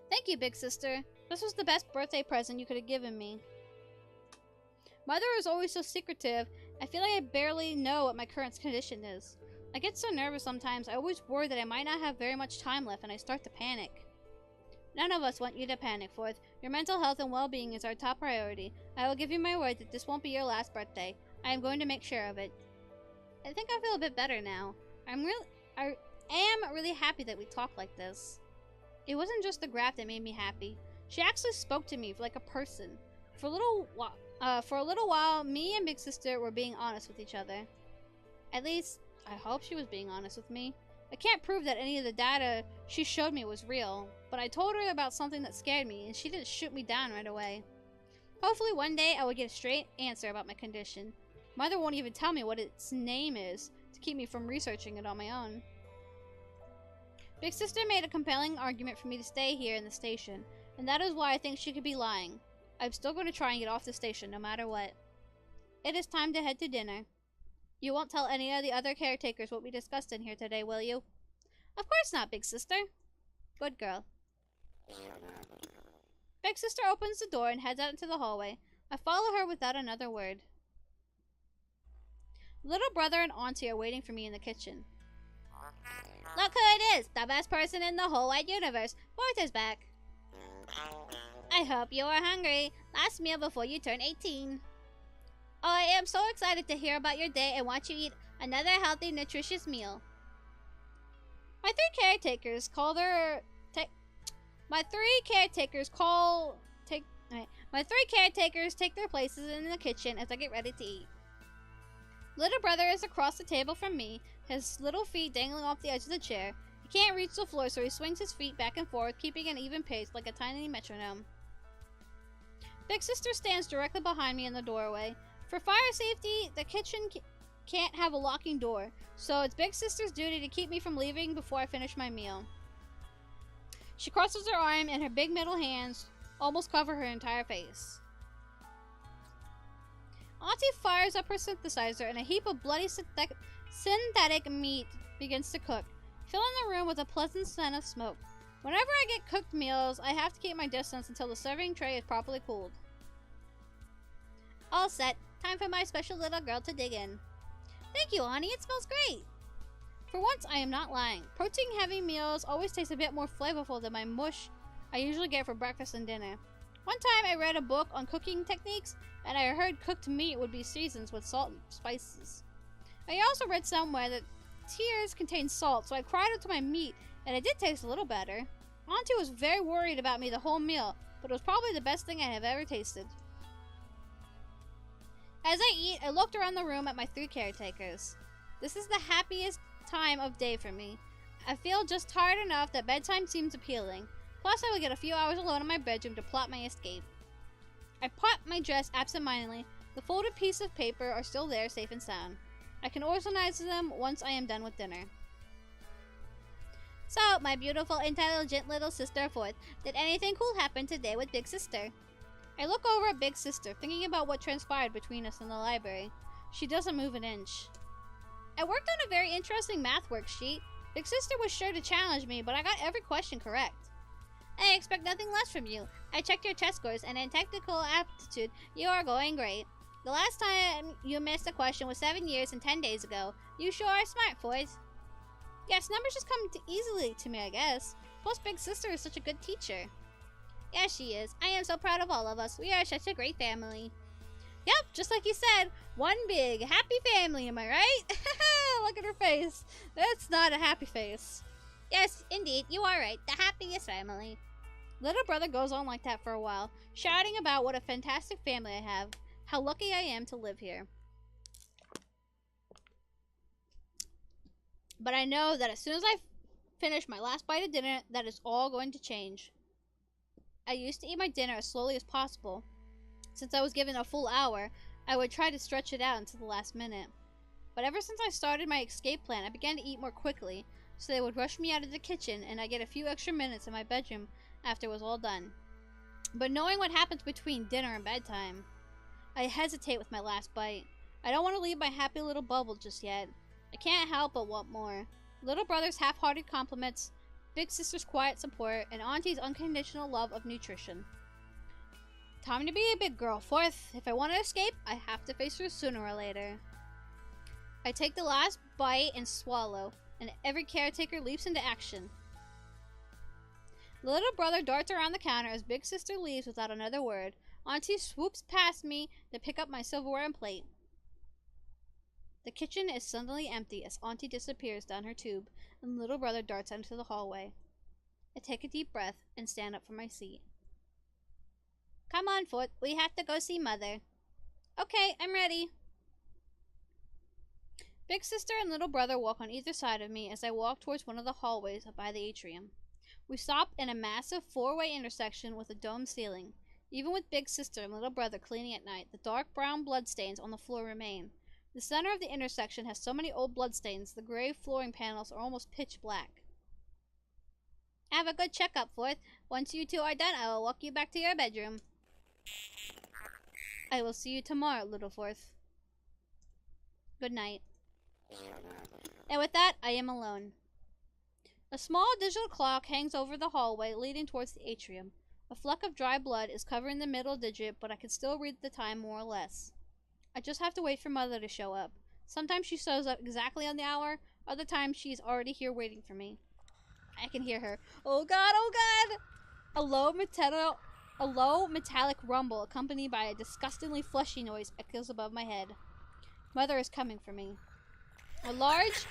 Thank you, big sister. This was the best birthday present you could have given me. Mother is always so secretive. I feel like I barely know what my current condition is. I get so nervous sometimes. I always worry that I might not have very much time left and I start to panic. None of us want you to panic, Fourth. Your mental health and well-being is our top priority. I will give you my word that this won't be your last birthday. I am going to make sure of it. I think I feel a bit better now. I am really happy that we talked like this. It wasn't just the graph that made me happy. She actually spoke to me like a person. For a little while, me and Big Sister were being honest with each other. At least, I hope she was being honest with me. I can't prove that any of the data she showed me was real, but I told her about something that scared me, and she didn't shoot me down right away. Hopefully one day I will get a straight answer about my condition. Mother won't even tell me what its name is, to keep me from researching it on my own. Big Sister made a compelling argument for me to stay here in the station, and that is why I think she could be lying. I'm still going to try and get off the station no matter what. It is time to head to dinner. You won't tell any of the other caretakers what we discussed in here today, will you? Of course not, Big Sister. Good girl. Big Sister opens the door and heads out into the hallway. I follow her without another word. Little brother and auntie are waiting for me in the kitchen. Look who it is! The best person in the whole wide universe. Fourth is back. I hope you are hungry. Last meal before you turn 18. Oh, I am so excited to hear about your day and want you to eat another healthy, nutritious meal. My three caretakers take their places in the kitchen as I get ready to eat. Little brother is across the table from me, his little feet dangling off the edge of the chair. He can't reach the floor, so he swings his feet back and forth, keeping an even pace like a tiny metronome. Big Sister stands directly behind me in the doorway. For fire safety, the kitchen can't have a locking door, so it's Big Sister's duty to keep me from leaving before I finish my meal. She crosses her arm and her big middle hands almost cover her entire face. Auntie fires up her synthesizer and a heap of bloody synthetic meat begins to cook, filling the room with a pleasant scent of smoke. Whenever I get cooked meals, I have to keep my distance until the serving tray is properly cooled. All set. Time for my special little girl to dig in. Thank you, Auntie. It smells great. For once, I am not lying. Protein-heavy meals always taste a bit more flavorful than my mush I usually get for breakfast and dinner. One time, I read a book on cooking techniques, and I heard cooked meat would be seasoned with salt and spices. I also read somewhere that tears contain salt, so I cried into my meat, and it did taste a little better. Auntie was very worried about me the whole meal, but it was probably the best thing I have ever tasted. As I eat, I looked around the room at my 3 caretakers. This is the happiest time of day for me. I feel just tired enough that bedtime seems appealing. Plus, I would get a few hours alone in my bedroom to plot my escape. I pot my dress absentmindedly. The folded pieces of paper are still there, safe and sound. I can organize them once I am done with dinner. So, my beautiful, intelligent little sister Fourth, did anything cool happen today with Big Sister? I look over at Big Sister, thinking about what transpired between us in the library. She doesn't move an inch. I worked on a very interesting math worksheet. Big Sister was sure to challenge me, but I got every question correct. I expect nothing less from you. I checked your test scores, and in technical aptitude, you are going great. The last time you missed a question was 7 years and 10 days ago. You sure are smart, Fourth. Yes, numbers just come easily to me, I guess. Plus, Big Sister is such a good teacher. Yes, she is. I am so proud of all of us. We are such a great family. Yep, just like you said. One big, happy family, am I right? Look at her face. That's not a happy face. Yes, indeed, you are right. The happiest family. Little brother goes on like that for a while, shouting about what a fantastic family I have. How lucky I am to live here. But I know that as soon as I finish my last bite of dinner, that is all going to change. I used to eat my dinner as slowly as possible. Since I was given a full hour, I would try to stretch it out until the last minute. But ever since I started my escape plan, I began to eat more quickly, so they would rush me out of the kitchen and I get a few extra minutes in my bedroom after it was all done. But knowing what happens between dinner and bedtime, I hesitate with my last bite. I don't want to leave my happy little bubble just yet. I can't help but want more. Little brother's half-hearted compliments, Big Sister's quiet support, and Auntie's unconditional love of nutrition. Time to be a big girl. Fourth, if I want to escape, I have to face her sooner or later. I take the last bite and swallow, and every caretaker leaps into action. Little brother darts around the counter as Big Sister leaves without another word. Auntie swoops past me to pick up my silverware and plate. The kitchen is suddenly empty as Auntie disappears down her tube, and little brother darts into the hallway. I take a deep breath and stand up from my seat. Come on, Foot. We have to go see Mother. Okay, I'm ready. Big Sister and little brother walk on either side of me as I walk towards one of the hallways by the atrium. We stop in a massive 4-way intersection with a domed ceiling. Even with Big Sister and little brother cleaning at night, the dark brown bloodstains on the floor remain. The center of the intersection has so many old bloodstains, the gray flooring panels are almost pitch black. Have a good checkup, Fourth. Once you two are done, I will walk you back to your bedroom. I will see you tomorrow, little Fourth. Good night. And with that, I am alone. A small digital clock hangs over the hallway leading towards the atrium. A fleck of dry blood is covering the middle digit, but I can still read the time more or less. I just have to wait for Mother to show up. Sometimes she shows up exactly on the hour, other times she's already here waiting for me. I can hear her. Oh god, oh god! A low metallic rumble accompanied by a disgustingly fleshy noise echoes above my head. Mother is coming for me. A large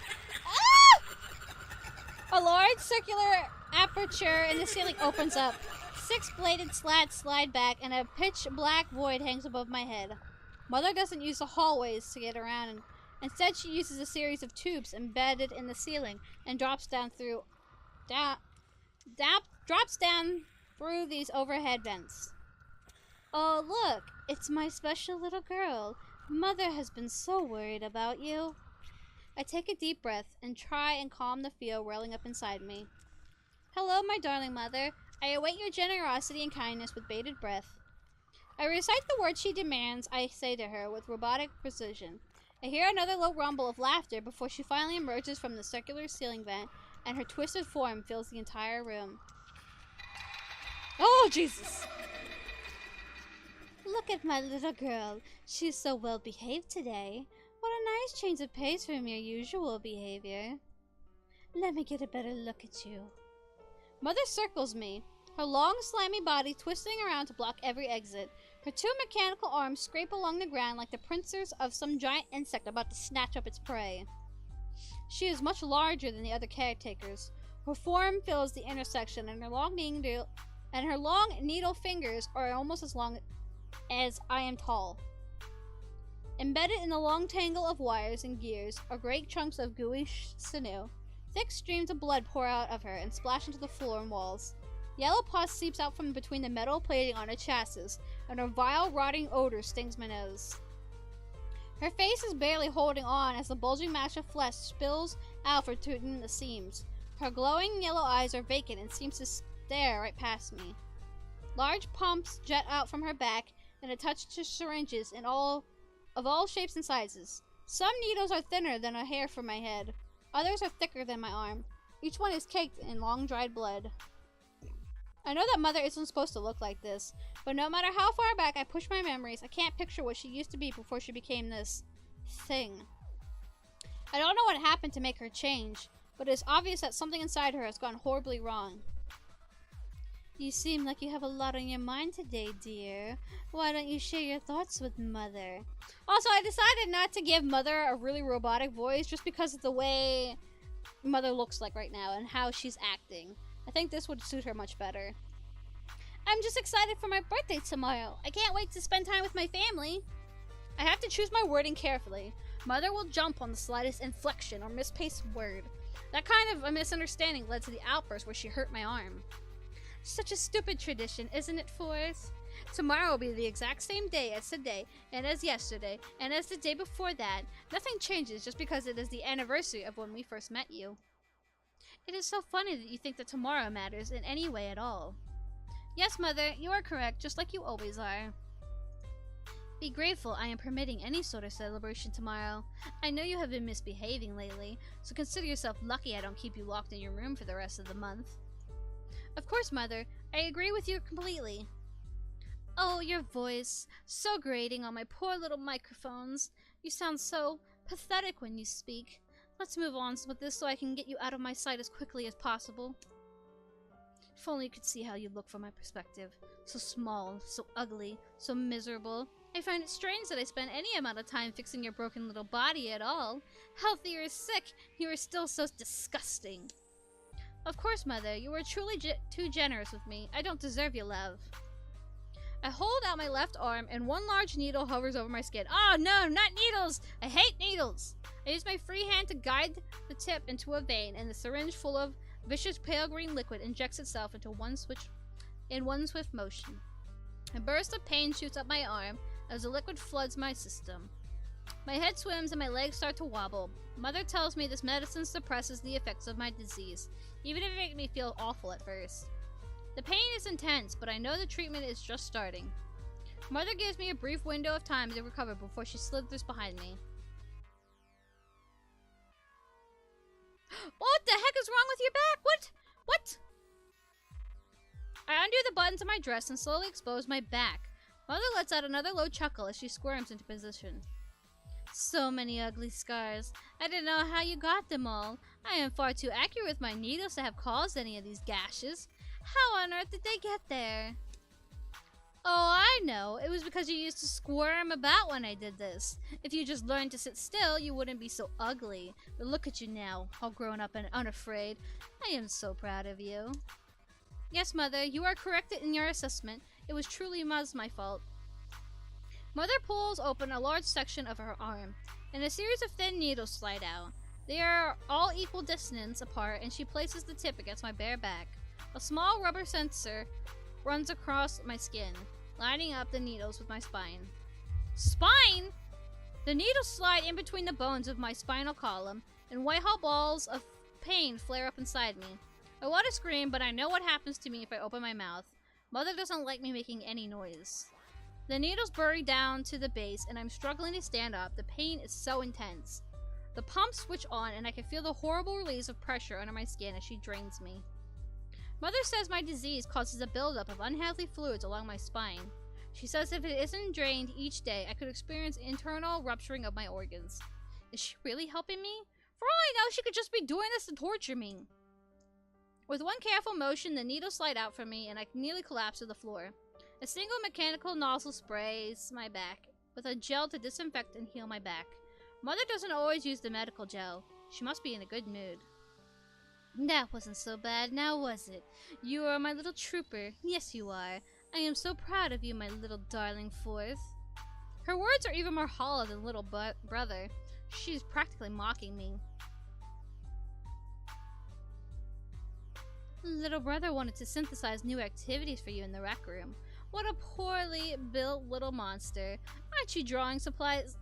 circular aperture in the ceiling opens up. 6-bladed slats slide back and a pitch black void hangs above my head. Mother doesn't use the hallways to get around, and instead she uses a series of tubes embedded in the ceiling and drops down through these overhead vents. Oh, look, it's my special little girl. Mother has been so worried about you. I take a deep breath and try and calm the feel welling up inside me. Hello, my darling mother. I await your generosity and kindness with bated breath. I recite the words she demands I say to her with robotic precision. I hear another low rumble of laughter before she finally emerges from the circular ceiling vent, and her twisted form fills the entire room. Oh, Jesus! Look at my little girl. She's so well behaved today. What a nice change of pace from your usual behavior. Let me get a better look at you. Mother circles me, her long, slimy body twisting around to block every exit. Her 2 mechanical arms scrape along the ground like the pincers of some giant insect about to snatch up its prey. She is much larger than the other caretakers. Her form fills the intersection, and her long and her long needle fingers are almost as long as I am tall. Embedded in the long tangle of wires and gears are great chunks of gooey sinew. Thick streams of blood pour out of her and splash into the floor and walls. Yellow pus seeps out from between the metal plating on her chassis, and her vile, rotting odor stings my nose. Her face is barely holding on as the bulging mass of flesh spills out between the seams. Her glowing yellow eyes are vacant and seem to stare right past me. Large pumps jet out from her back, and attach to syringes of all shapes and sizes. Some needles are thinner than a hair from my head. Others are thicker than my arm. Each one is caked in long, dried blood. I know that Mother isn't supposed to look like this, but no matter how far back I push my memories, I can't picture what she used to be before she became this thing. I don't know what happened to make her change, but it's obvious that something inside her has gone horribly wrong. You seem like you have a lot on your mind today, dear. Why don't you share your thoughts with Mother? Also, I decided not to give Mother a really robotic voice just because of the way Mother looks like right now and how she's acting. I think this would suit her much better. I'm just excited for my birthday tomorrow. I can't wait to spend time with my family. I have to choose my wording carefully. Mother will jump on the slightest inflection or misplaced word. That kind of a misunderstanding led to the outburst where she hurt my arm. Such a stupid tradition, isn't it, Forrest? Tomorrow will be the exact same day as today, and as yesterday, and as the day before that. Nothing changes just because it is the anniversary of when we first met you. It is so funny that you think that tomorrow matters in any way at all. Yes, Mother, you are correct, just like you always are. Be grateful I am permitting any sort of celebration tomorrow. I know you have been misbehaving lately, so consider yourself lucky I don't keep you locked in your room for the rest of the month. Of course, Mother, I agree with you completely. Oh, your voice, so grating on my poor little microphones. You sound so pathetic when you speak. Let's move on with this so I can get you out of my sight as quickly as possible. If only you could see how you look from my perspective. So small, so ugly, so miserable. I find it strange that I spend any amount of time fixing your broken little body at all. Healthy or sick, you are still so disgusting. Of course, Mother, you are truly too generous with me. I don't deserve your love. I hold out my left arm, and one large needle hovers over my skin. Oh no, not needles! I hate needles! I use my free hand to guide the tip into a vein, and the syringe full of vicious pale green liquid injects itself into one swift motion. A burst of pain shoots up my arm as the liquid floods my system. My head swims and my legs start to wobble. Mother tells me this medicine suppresses the effects of my disease, even if it makes me feel awful at first. The pain is intense, but I know the treatment is just starting. Mother gives me a brief window of time to recover before she slithers behind me. What the heck is wrong with your back? What? I undo the buttons of my dress and slowly expose my back. Mother lets out another low chuckle as she squirms into position. So many ugly scars. I didn't know how you got them all. I am far too accurate with my needles to have caused any of these gashes. How on earth did they get there? Oh, I know. It was because you used to squirm about when I did this. If you just learned to sit still, you wouldn't be so ugly. But look at you now, all grown up and unafraid. I am so proud of you. Yes, Mother, you are correct in your assessment. It was truly my fault. Mother pulls open a large section of her arm, and a series of thin needles slide out. They are all equal distance apart, and she places the tip against my bare back. A small rubber sensor runs across my skin, lining up the needles with my spine. Spine? The needles slide in between the bones of my spinal column, and white-hot balls of pain flare up inside me. I want to scream, but I know what happens to me if I open my mouth. Mother doesn't like me making any noise. The needles bury down to the base, and I'm struggling to stand up. The pain is so intense. The pumps switch on, and I can feel the horrible release of pressure under my skin as she drains me. Mother says my disease causes a buildup of unhealthy fluids along my spine. She says if it isn't drained each day, I could experience internal rupturing of my organs. Is she really helping me? For all I know, she could just be doing this to torture me. With one careful motion, the needles slide out from me, and I nearly collapse to the floor. A single mechanical nozzle sprays my back with a gel to disinfect and heal my back. Mother doesn't always use the medical gel. She must be in a good mood. That wasn't so bad, now was it? You are my little trooper. Yes, you are. I am so proud of you, my little darling fourth. Her words are even more hollow than little brother. She's practically mocking me. Little brother wanted to synthesize new activities for you in the rec room. What a poorly built little monster. Aren't your drawing supplies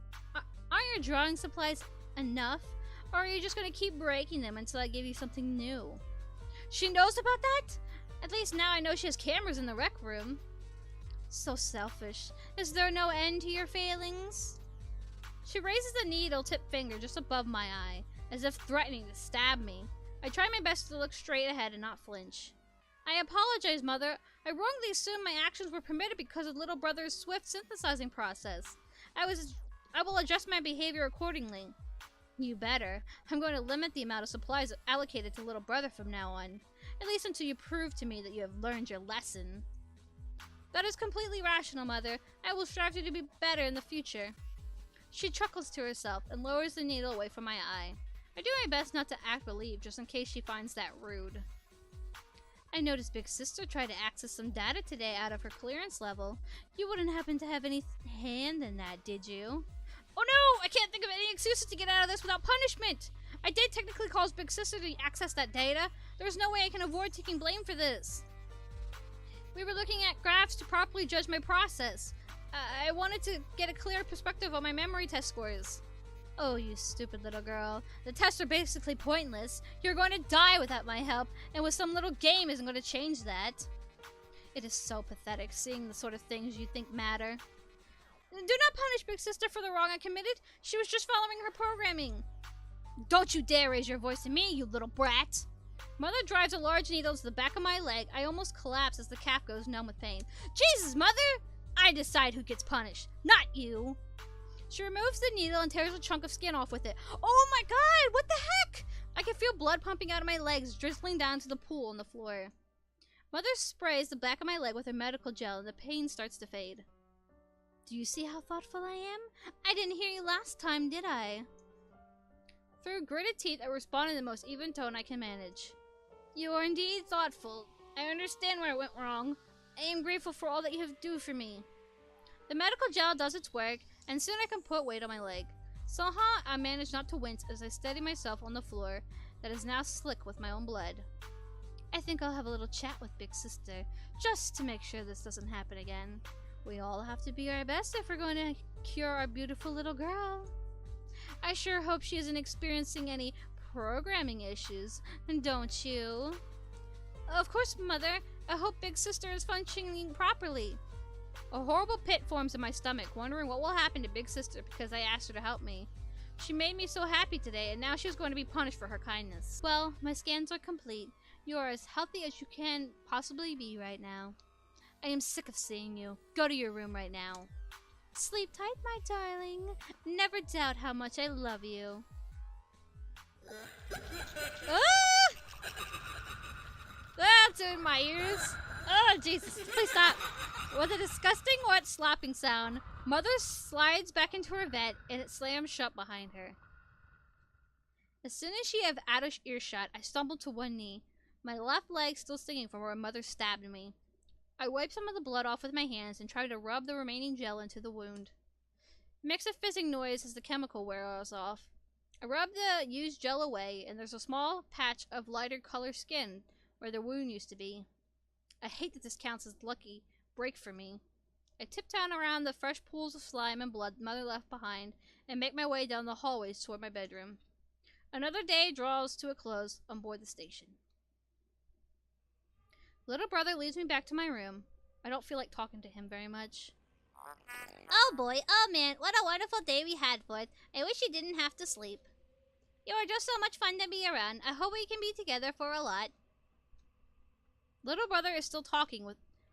enough? Or are you just going to keep breaking them until I give you something new? She knows about that? At least now I know she has cameras in the rec room. So selfish. Is there no end to your failings? She raises the needle-tipped finger just above my eye, as if threatening to stab me. I try my best to look straight ahead and not flinch. I apologize, Mother. I wrongly assumed my actions were permitted because of little brother's swift synthesizing process. I will adjust my behavior accordingly. You better. I'm going to limit the amount of supplies allocated to little brother from now on. At least until you prove to me that you have learned your lesson. That is completely rational, Mother. I will strive to be better in the future. She chuckles to herself and lowers the needle away from my eye. I do my best not to act relieved just in case she finds that rude. I noticed Big Sister tried to access some data today out of her clearance level. You wouldn't happen to have any hand in that, did you? Oh no! I can't think of any excuses to get out of this without punishment! I did technically cause Big Sister to access that data. There's no way I can avoid taking blame for this. We were looking at graphs to properly judge my process. I wanted to get a clear perspective on my memory test scores. Oh, you stupid little girl. The tests are basically pointless. You're going to die without my help, and with some little game isn't going to change that. It is so pathetic seeing the sort of things you think matter. Do not punish Big Sister for the wrong I committed. She was just following her programming. Don't you dare raise your voice to me, you little brat. Mother drives a large needle to the back of my leg. I almost collapse as the calf goes numb with pain. Jesus, Mother! I decide who gets punished, not you. She removes the needle and tears a chunk of skin off with it. Oh my god, what the heck? I can feel blood pumping out of my legs, drizzling down to the pool on the floor. Mother sprays the back of my leg with her medical gel and the pain starts to fade. Do you see how thoughtful I am? I didn't hear you last time, did I? Through gritted teeth, I respond in the most even tone I can manage. You are indeed thoughtful. I understand where I went wrong. I am grateful for all that you have done for me. The medical gel does its work, and soon I can put weight on my leg. Somehow, I manage not to wince as I steady myself on the floor that is now slick with my own blood. I think I'll have a little chat with Big Sister, just to make sure this doesn't happen again. We all have to be our best if we're going to cure our beautiful little girl. I sure hope she isn't experiencing any programming issues, don't you? Of course, Mother. I hope Big Sister is functioning properly. A horrible pit forms in my stomach, wondering what will happen to Big Sister because I asked her to help me. She made me so happy today, and now she's going to be punished for her kindness. Well, my scans are complete. You are as healthy as you can possibly be right now. I am sick of seeing you. Go to your room right now. Sleep tight, my darling. Never doubt how much I love you. Ah! That's in my ears. Oh, Jesus. Please stop. With a disgusting wet slopping sound, Mother slides back into her vet and it slams shut behind her. As soon as she had out of earshot, I stumbled to one knee, my left leg still stinging from where Mother stabbed me. I wiped some of the blood off with my hands and tried to rub the remaining gel into the wound. It makes a fizzing noise as the chemical wears off. I rub the used gel away, and there's a small patch of lighter color skin where the wound used to be. I hate that this counts as lucky break for me. I tiptoe around the fresh pools of slime and blood Mother left behind and make my way down the hallways toward my bedroom. Another day draws to a close on board the station. Little brother leads me back to my room. I don't feel like talking to him very much. Oh boy, oh man, what a wonderful day we had, Fourth. I wish you didn't have to sleep. You are just so much fun to be around. I hope we can be together for a lot. Little brother is still talking,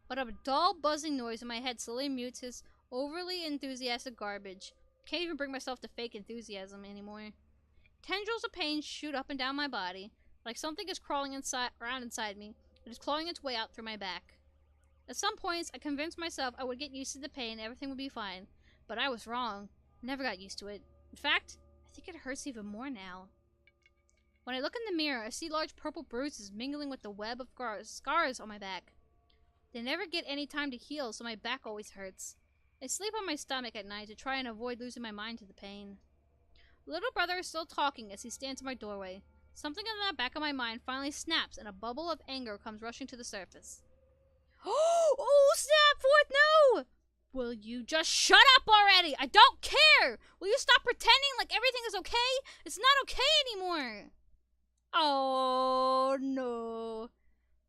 but a dull buzzing noise in my head slowly mutes his overly enthusiastic garbage. Can't even bring myself to fake enthusiasm anymore. Tendrils of pain shoot up and down my body, like something is crawling around inside me. It is clawing its way out through my back. At some points, I convinced myself I would get used to the pain and everything would be fine. But I was wrong. Never got used to it. In fact, I think it hurts even more now. When I look in the mirror, I see large purple bruises mingling with the web of scars on my back. They never get any time to heal, so my back always hurts. I sleep on my stomach at night to try and avoid losing my mind to the pain. Little brother is still talking as he stands in my doorway. Something in the back of my mind finally snaps and a bubble of anger comes rushing to the surface. Oh, snap forth, no! Will you just shut up already? I don't care! Will you stop pretending like everything is okay? It's not okay anymore! Oh, no.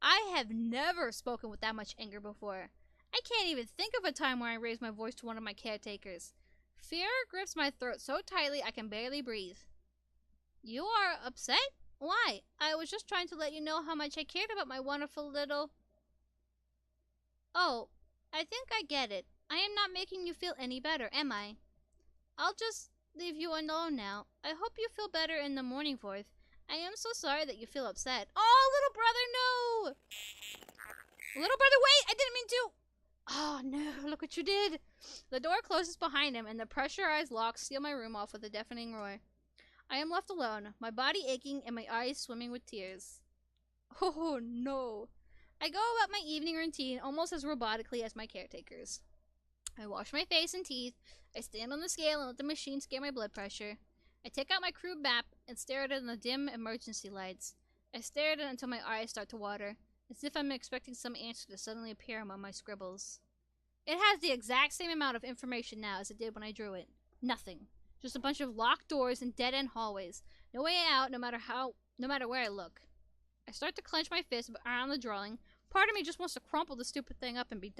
I have never spoken with that much anger before. I can't even think of a time where I raised my voice to one of my caretakers. Fear grips my throat so tightly I can barely breathe. You are upset? Why? I was just trying to let you know how much I cared about my wonderful little... Oh, I think I get it. I am not making you feel any better, am I? I'll just leave you alone now. I hope you feel better in the morning, Forth. I am so sorry that you feel upset. Oh, little brother, no! Little brother, wait! I didn't mean to... Oh, no, look what you did. The door closes behind him, and the pressurized locks seal my room off with a deafening roar. I am left alone, my body aching and my eyes swimming with tears. Oh, no. I go about my evening routine almost as robotically as my caretakers. I wash my face and teeth. I stand on the scale and let the machine scale my blood pressure. I take out my crude map and stare at it in the dim emergency lights. I stare at it until my eyes start to water, as if I'm expecting some answer to suddenly appear among my scribbles. It has the exact same amount of information now as it did when I drew it. Nothing. Just a bunch of locked doors and dead-end hallways. No way out, no matter where I look. I start to clench my fist around the drawing. Part of me just wants to crumple the stupid thing up and be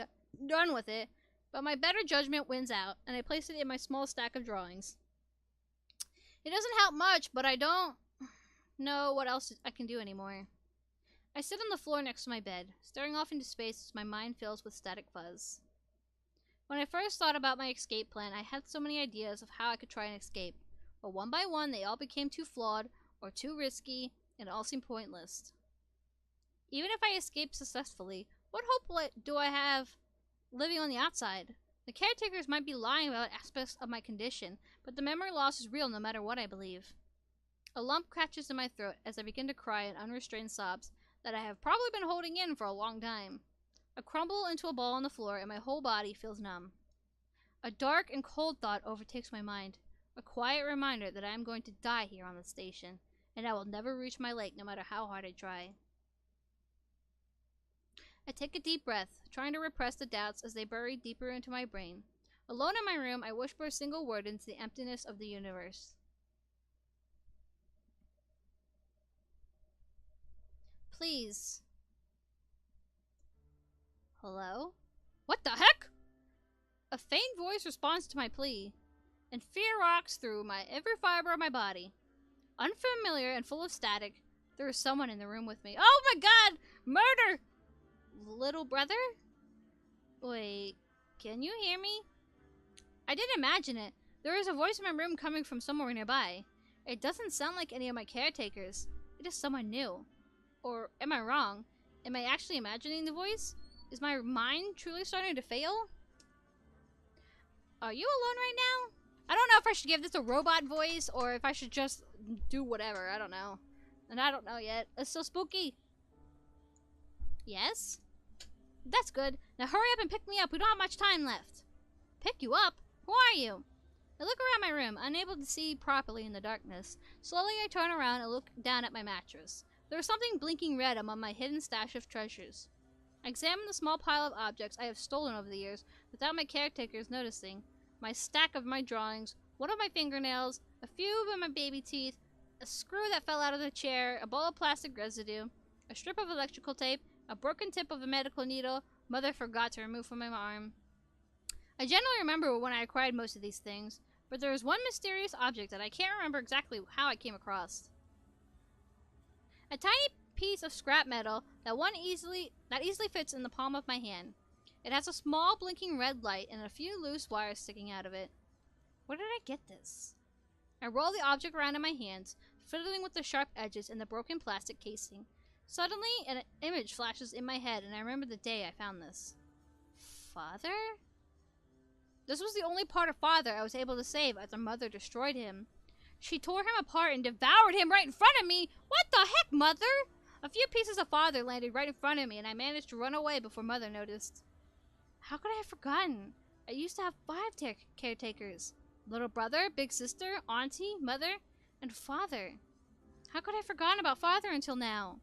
done with it, but my better judgment wins out, and I place it in my small stack of drawings. It doesn't help much, but I don't know what else I can do anymore. I sit on the floor next to my bed, staring off into space as my mind fills with static fuzz. When I first thought about my escape plan, I had so many ideas of how I could try and escape, but one by one they all became too flawed or too risky, and all seemed pointless. Even if I escape successfully, what hope do I have living on the outside? The caretakers might be lying about aspects of my condition, but the memory loss is real no matter what I believe. A lump catches in my throat as I begin to cry in unrestrained sobs that I have probably been holding in for a long time. I crumble into a ball on the floor and my whole body feels numb. A dark and cold thought overtakes my mind, a quiet reminder that I am going to die here on the station, and I will never reach my lake no matter how hard I try. I take a deep breath, trying to repress the doubts as they bury deeper into my brain. Alone in my room, I whisper a single word into the emptiness of the universe. Please. Hello? What the heck? A faint voice responds to my plea, and fear rocks through every fiber of my body. Unfamiliar and full of static, there is someone in the room with me. Oh my god! Murder! Little brother? Wait, can you hear me? I didn't imagine it. There is a voice in my room coming from somewhere nearby. It doesn't sound like any of my caretakers. It is someone new. Or am I wrong? Am I actually imagining the voice? Is my mind truly starting to fail? Are you alone right now? I don't know if I should give this a robot voice or if I should just do whatever. I don't know. And I don't know yet. It's so spooky. Yes? That's good. Now hurry up and pick me up. We don't have much time left. Pick you up? Who are you? I look around my room, unable to see properly in the darkness. Slowly I turn around and look down at my mattress. There is something blinking red among my hidden stash of treasures. I examine the small pile of objects I have stolen over the years without my caretakers noticing. My stack of my drawings, one of my fingernails, a few of my baby teeth, a screw that fell out of the chair, a ball of plastic residue, a strip of electrical tape, a broken tip of a medical needle Mother forgot to remove from my arm. I generally remember when I acquired most of these things, but there is one mysterious object that I can't remember exactly how I came across. A tiny piece of scrap metal that easily fits in the palm of my hand. It has a small blinking red light and a few loose wires sticking out of it. Where did I get this? I roll the object around in my hands, fiddling with the sharp edges and the broken plastic casing. Suddenly, an image flashes in my head and I remember the day I found this. Father? This was the only part of Father I was able to save after Mother destroyed him. She tore him apart and devoured him right in front of me. What the heck, Mother? A few pieces of Father landed right in front of me, and I managed to run away before Mother noticed. How could I have forgotten? I used to have 5 caretakers. Little brother, big sister, auntie, mother, and Father. How could I have forgotten about Father until now?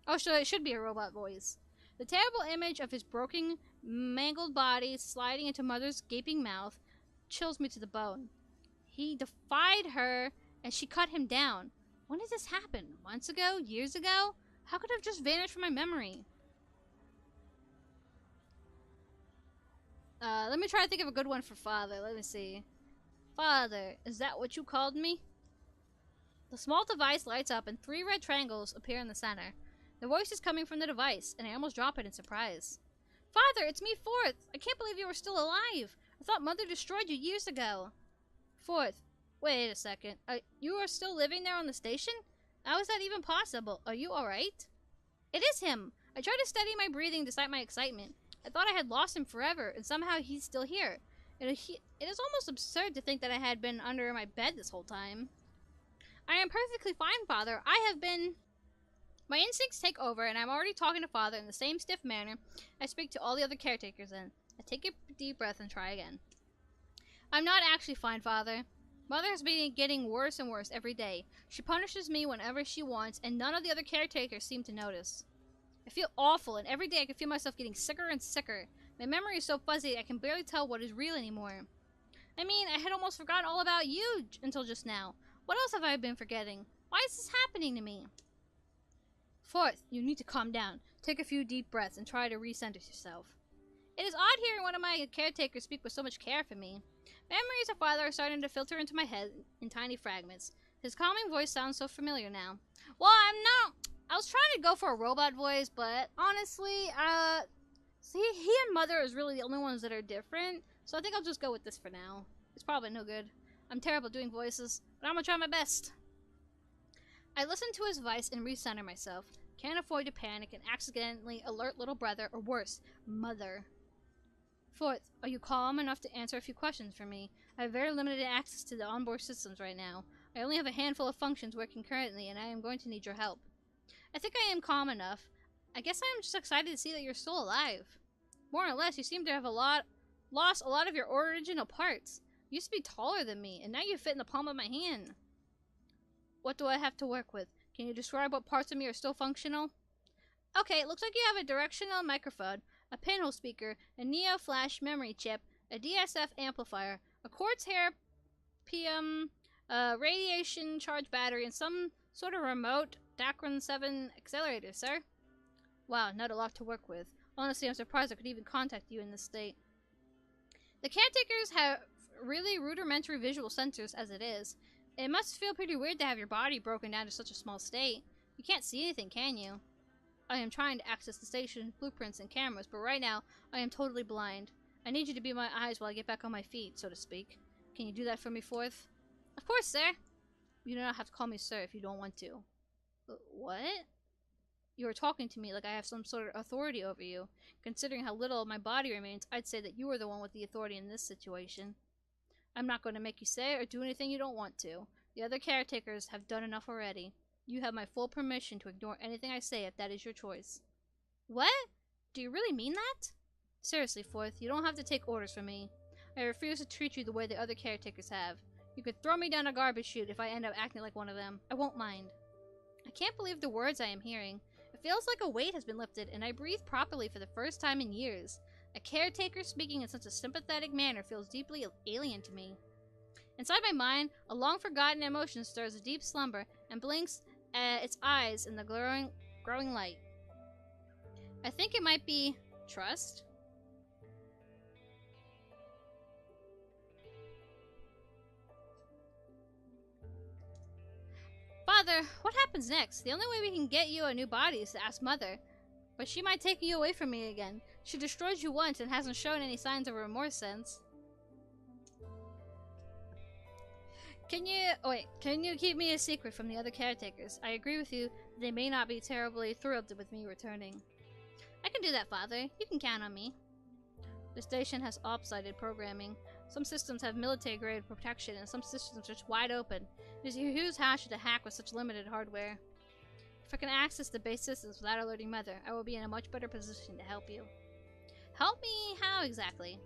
Oh, so it should be a robot voice. The terrible image of his broken, mangled body sliding into Mother's gaping mouth chills me to the bone. He defied her, and she cut him down. When did this happen? Months ago? Years ago? How could it have just vanished from my memory? Let me try to think of a good one for Father. Let me see. Father, is that what you called me? The small device lights up and 3 red triangles appear in the center. The voice is coming from the device, and I almost drop it in surprise. Father, it's me, Fourth! I can't believe you were still alive! I thought Mother destroyed you years ago. Fourth, wait a second. You are still living there on the station? How is that even possible? Are you alright? It is him! I tried to steady my breathing despite my excitement. I thought I had lost him forever, and somehow he's still here. It is almost absurd to think that I had been under my bed this whole time. I am perfectly fine, Father. My instincts take over, and I'm already talking to Father in the same stiff manner I speak to all the other caretakers in. I take a deep breath and try again. I'm not actually fine, Father. Mother has been getting worse and worse every day. She punishes me whenever she wants, and none of the other caretakers seem to notice. I feel awful, and every day I can feel myself getting sicker and sicker. My memory is so fuzzy I can barely tell what is real anymore. I mean, I had almost forgotten all about you until just now. What else have I been forgetting? Why is this happening to me? Fourth, you need to calm down. Take a few deep breaths and try to recenter yourself. It is odd hearing one of my caretakers speak with so much care for me. Memories of Father are starting to filter into my head in tiny fragments. His calming voice sounds so familiar now. Well, I was trying to go for a robot voice, but honestly, he and Mother is really the only ones that are different, so I think I'll just go with this for now. It's probably no good. I'm terrible doing voices, but I'm gonna try my best. I listen to his voice and recenter myself. Can't afford to panic and accidentally alert little brother, or worse, Mother. Fourth, are you calm enough to answer a few questions for me? I have very limited access to the onboard systems right now. I only have a handful of functions working currently, and I am going to need your help. I think I am calm enough. I guess I am just excited to see that you're still alive. More or less, you seem to have lost a lot of your original parts. You used to be taller than me, and now you fit in the palm of my hand. What do I have to work with? Can you describe what parts of me are still functional? Okay, it looks like you have a directional microphone, a pinhole speaker, a Neo Flash memory chip, a DSF amplifier, a quartz hair PM, a radiation charge battery, and some sort of remote Dacron 7 accelerator, sir. Wow, not a lot to work with. Honestly, I'm surprised I could even contact you in this state. The caretakers have really rudimentary visual sensors as it is. It must feel pretty weird to have your body broken down to such a small state. You can't see anything, can you? I am trying to access the station, blueprints, and cameras, but right now, I am totally blind. I need you to be my eyes while I get back on my feet, so to speak. Can you do that for me, Fourth? Of course, sir. You do not have to call me sir if you don't want to. What? You are talking to me like I have some sort of authority over you. Considering how little of my body remains, I'd say that you are the one with the authority in this situation. I'm not going to make you say or do anything you don't want to. The other caretakers have done enough already. You have my full permission to ignore anything I say if that is your choice. What? Do you really mean that? Seriously, Fourth, you don't have to take orders from me. I refuse to treat you the way the other caretakers have. You could throw me down a garbage chute if I end up acting like one of them. I won't mind. I can't believe the words I am hearing. It feels like a weight has been lifted, and I breathe properly for the first time in years. A caretaker speaking in such a sympathetic manner feels deeply alien to me. Inside my mind, a long-forgotten emotion stirs a deep slumber and blinks its eyes in the growing light. I think it might be trust. Father, what happens next? The only way we can get you a new body is to ask Mother. But she might take you away from me again. She destroyed you once and hasn't shown any signs of remorse since. Can you keep me a secret from the other caretakers? I agree with you, they may not be terribly thrilled with me returning. I can do that, Father. You can count on me. The station has opsided programming. Some systems have military-grade protection, and some systems are just wide open. It is a huge hassle to hack with such limited hardware. If I can access the base systems without alerting Mother, I will be in a much better position to help you. Help me? How exactly?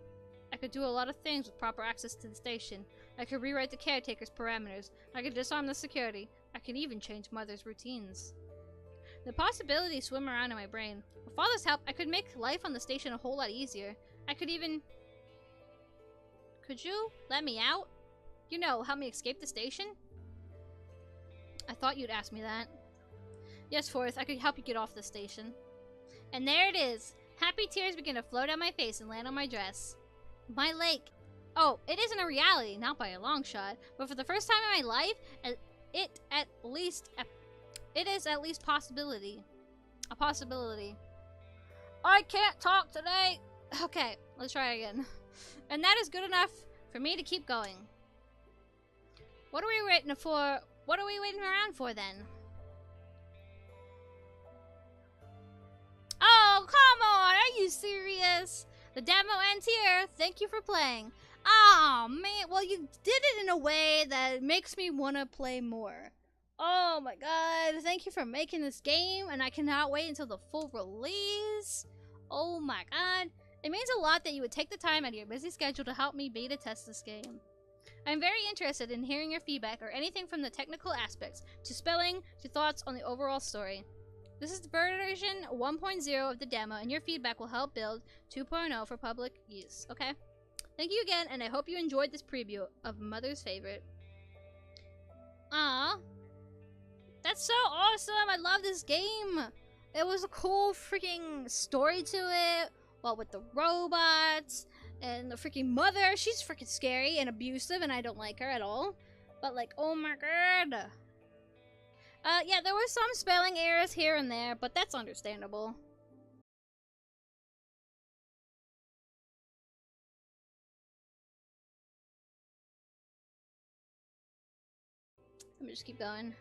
I could do a lot of things with proper access to the station. I could rewrite the caretakers' parameters. I could disarm the security. I could even change Mother's routines. The possibilities swim around in my brain. With Father's help, I could make life on the station a whole lot easier. I could even... Could you let me out? You know, help me escape the station? I thought you'd ask me that. Yes, Forth, I could help you get off the station. And there it is. Happy tears begin to flow down my face and land on my dress. My lake. Oh, it isn't a reality, not by a long shot, but for the first time in my life, it is at least possibility. A possibility. I can't talk today. Okay, let's try again. And that is good enough for me to keep going. What are we waiting for? What are we waiting around for then? Oh, come on! Are you serious? The demo ends here. Thank you for playing. Oh, man. Well, you did it in a way that makes me want to play more. Oh, my God. Thank you for making this game, and I cannot wait until the full release. Oh, my God. It means a lot that you would take the time out of your busy schedule to help me beta test this game. I'm very interested in hearing your feedback or anything from the technical aspects, to spelling, to thoughts on the overall story. This is the version 1.0 of the demo, and your feedback will help build 2.0 for public use, okay? Thank you again, and I hope you enjoyed this preview of Mother's Favorite. Aww. That's so awesome! I love this game! It was a cool freaking story to it, well, with the robots, and the freaking mother. She's freaking scary and abusive, and I don't like her at all. But, like, oh my god. Yeah, there were some spelling errors here and there, but that's understandable. Let me just keep going.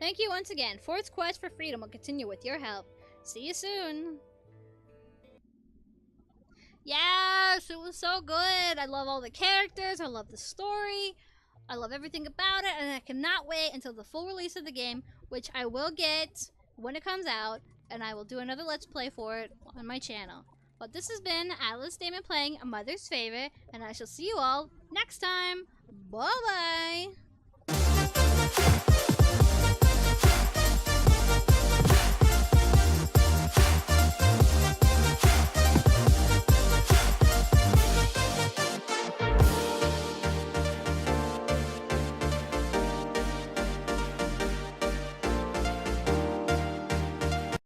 Thank you once again. Fourth's quest for freedom will continue with your help. See you soon. Yes, it was so good. I love all the characters. I love the story. I love everything about it, and I cannot wait until the full release of the game, which I will get when it comes out, and I will do another Let's Play for it on my channel. But this has been Atlas Daemon playing A Mother's Favorite, and I shall see you all next time. Bye-bye!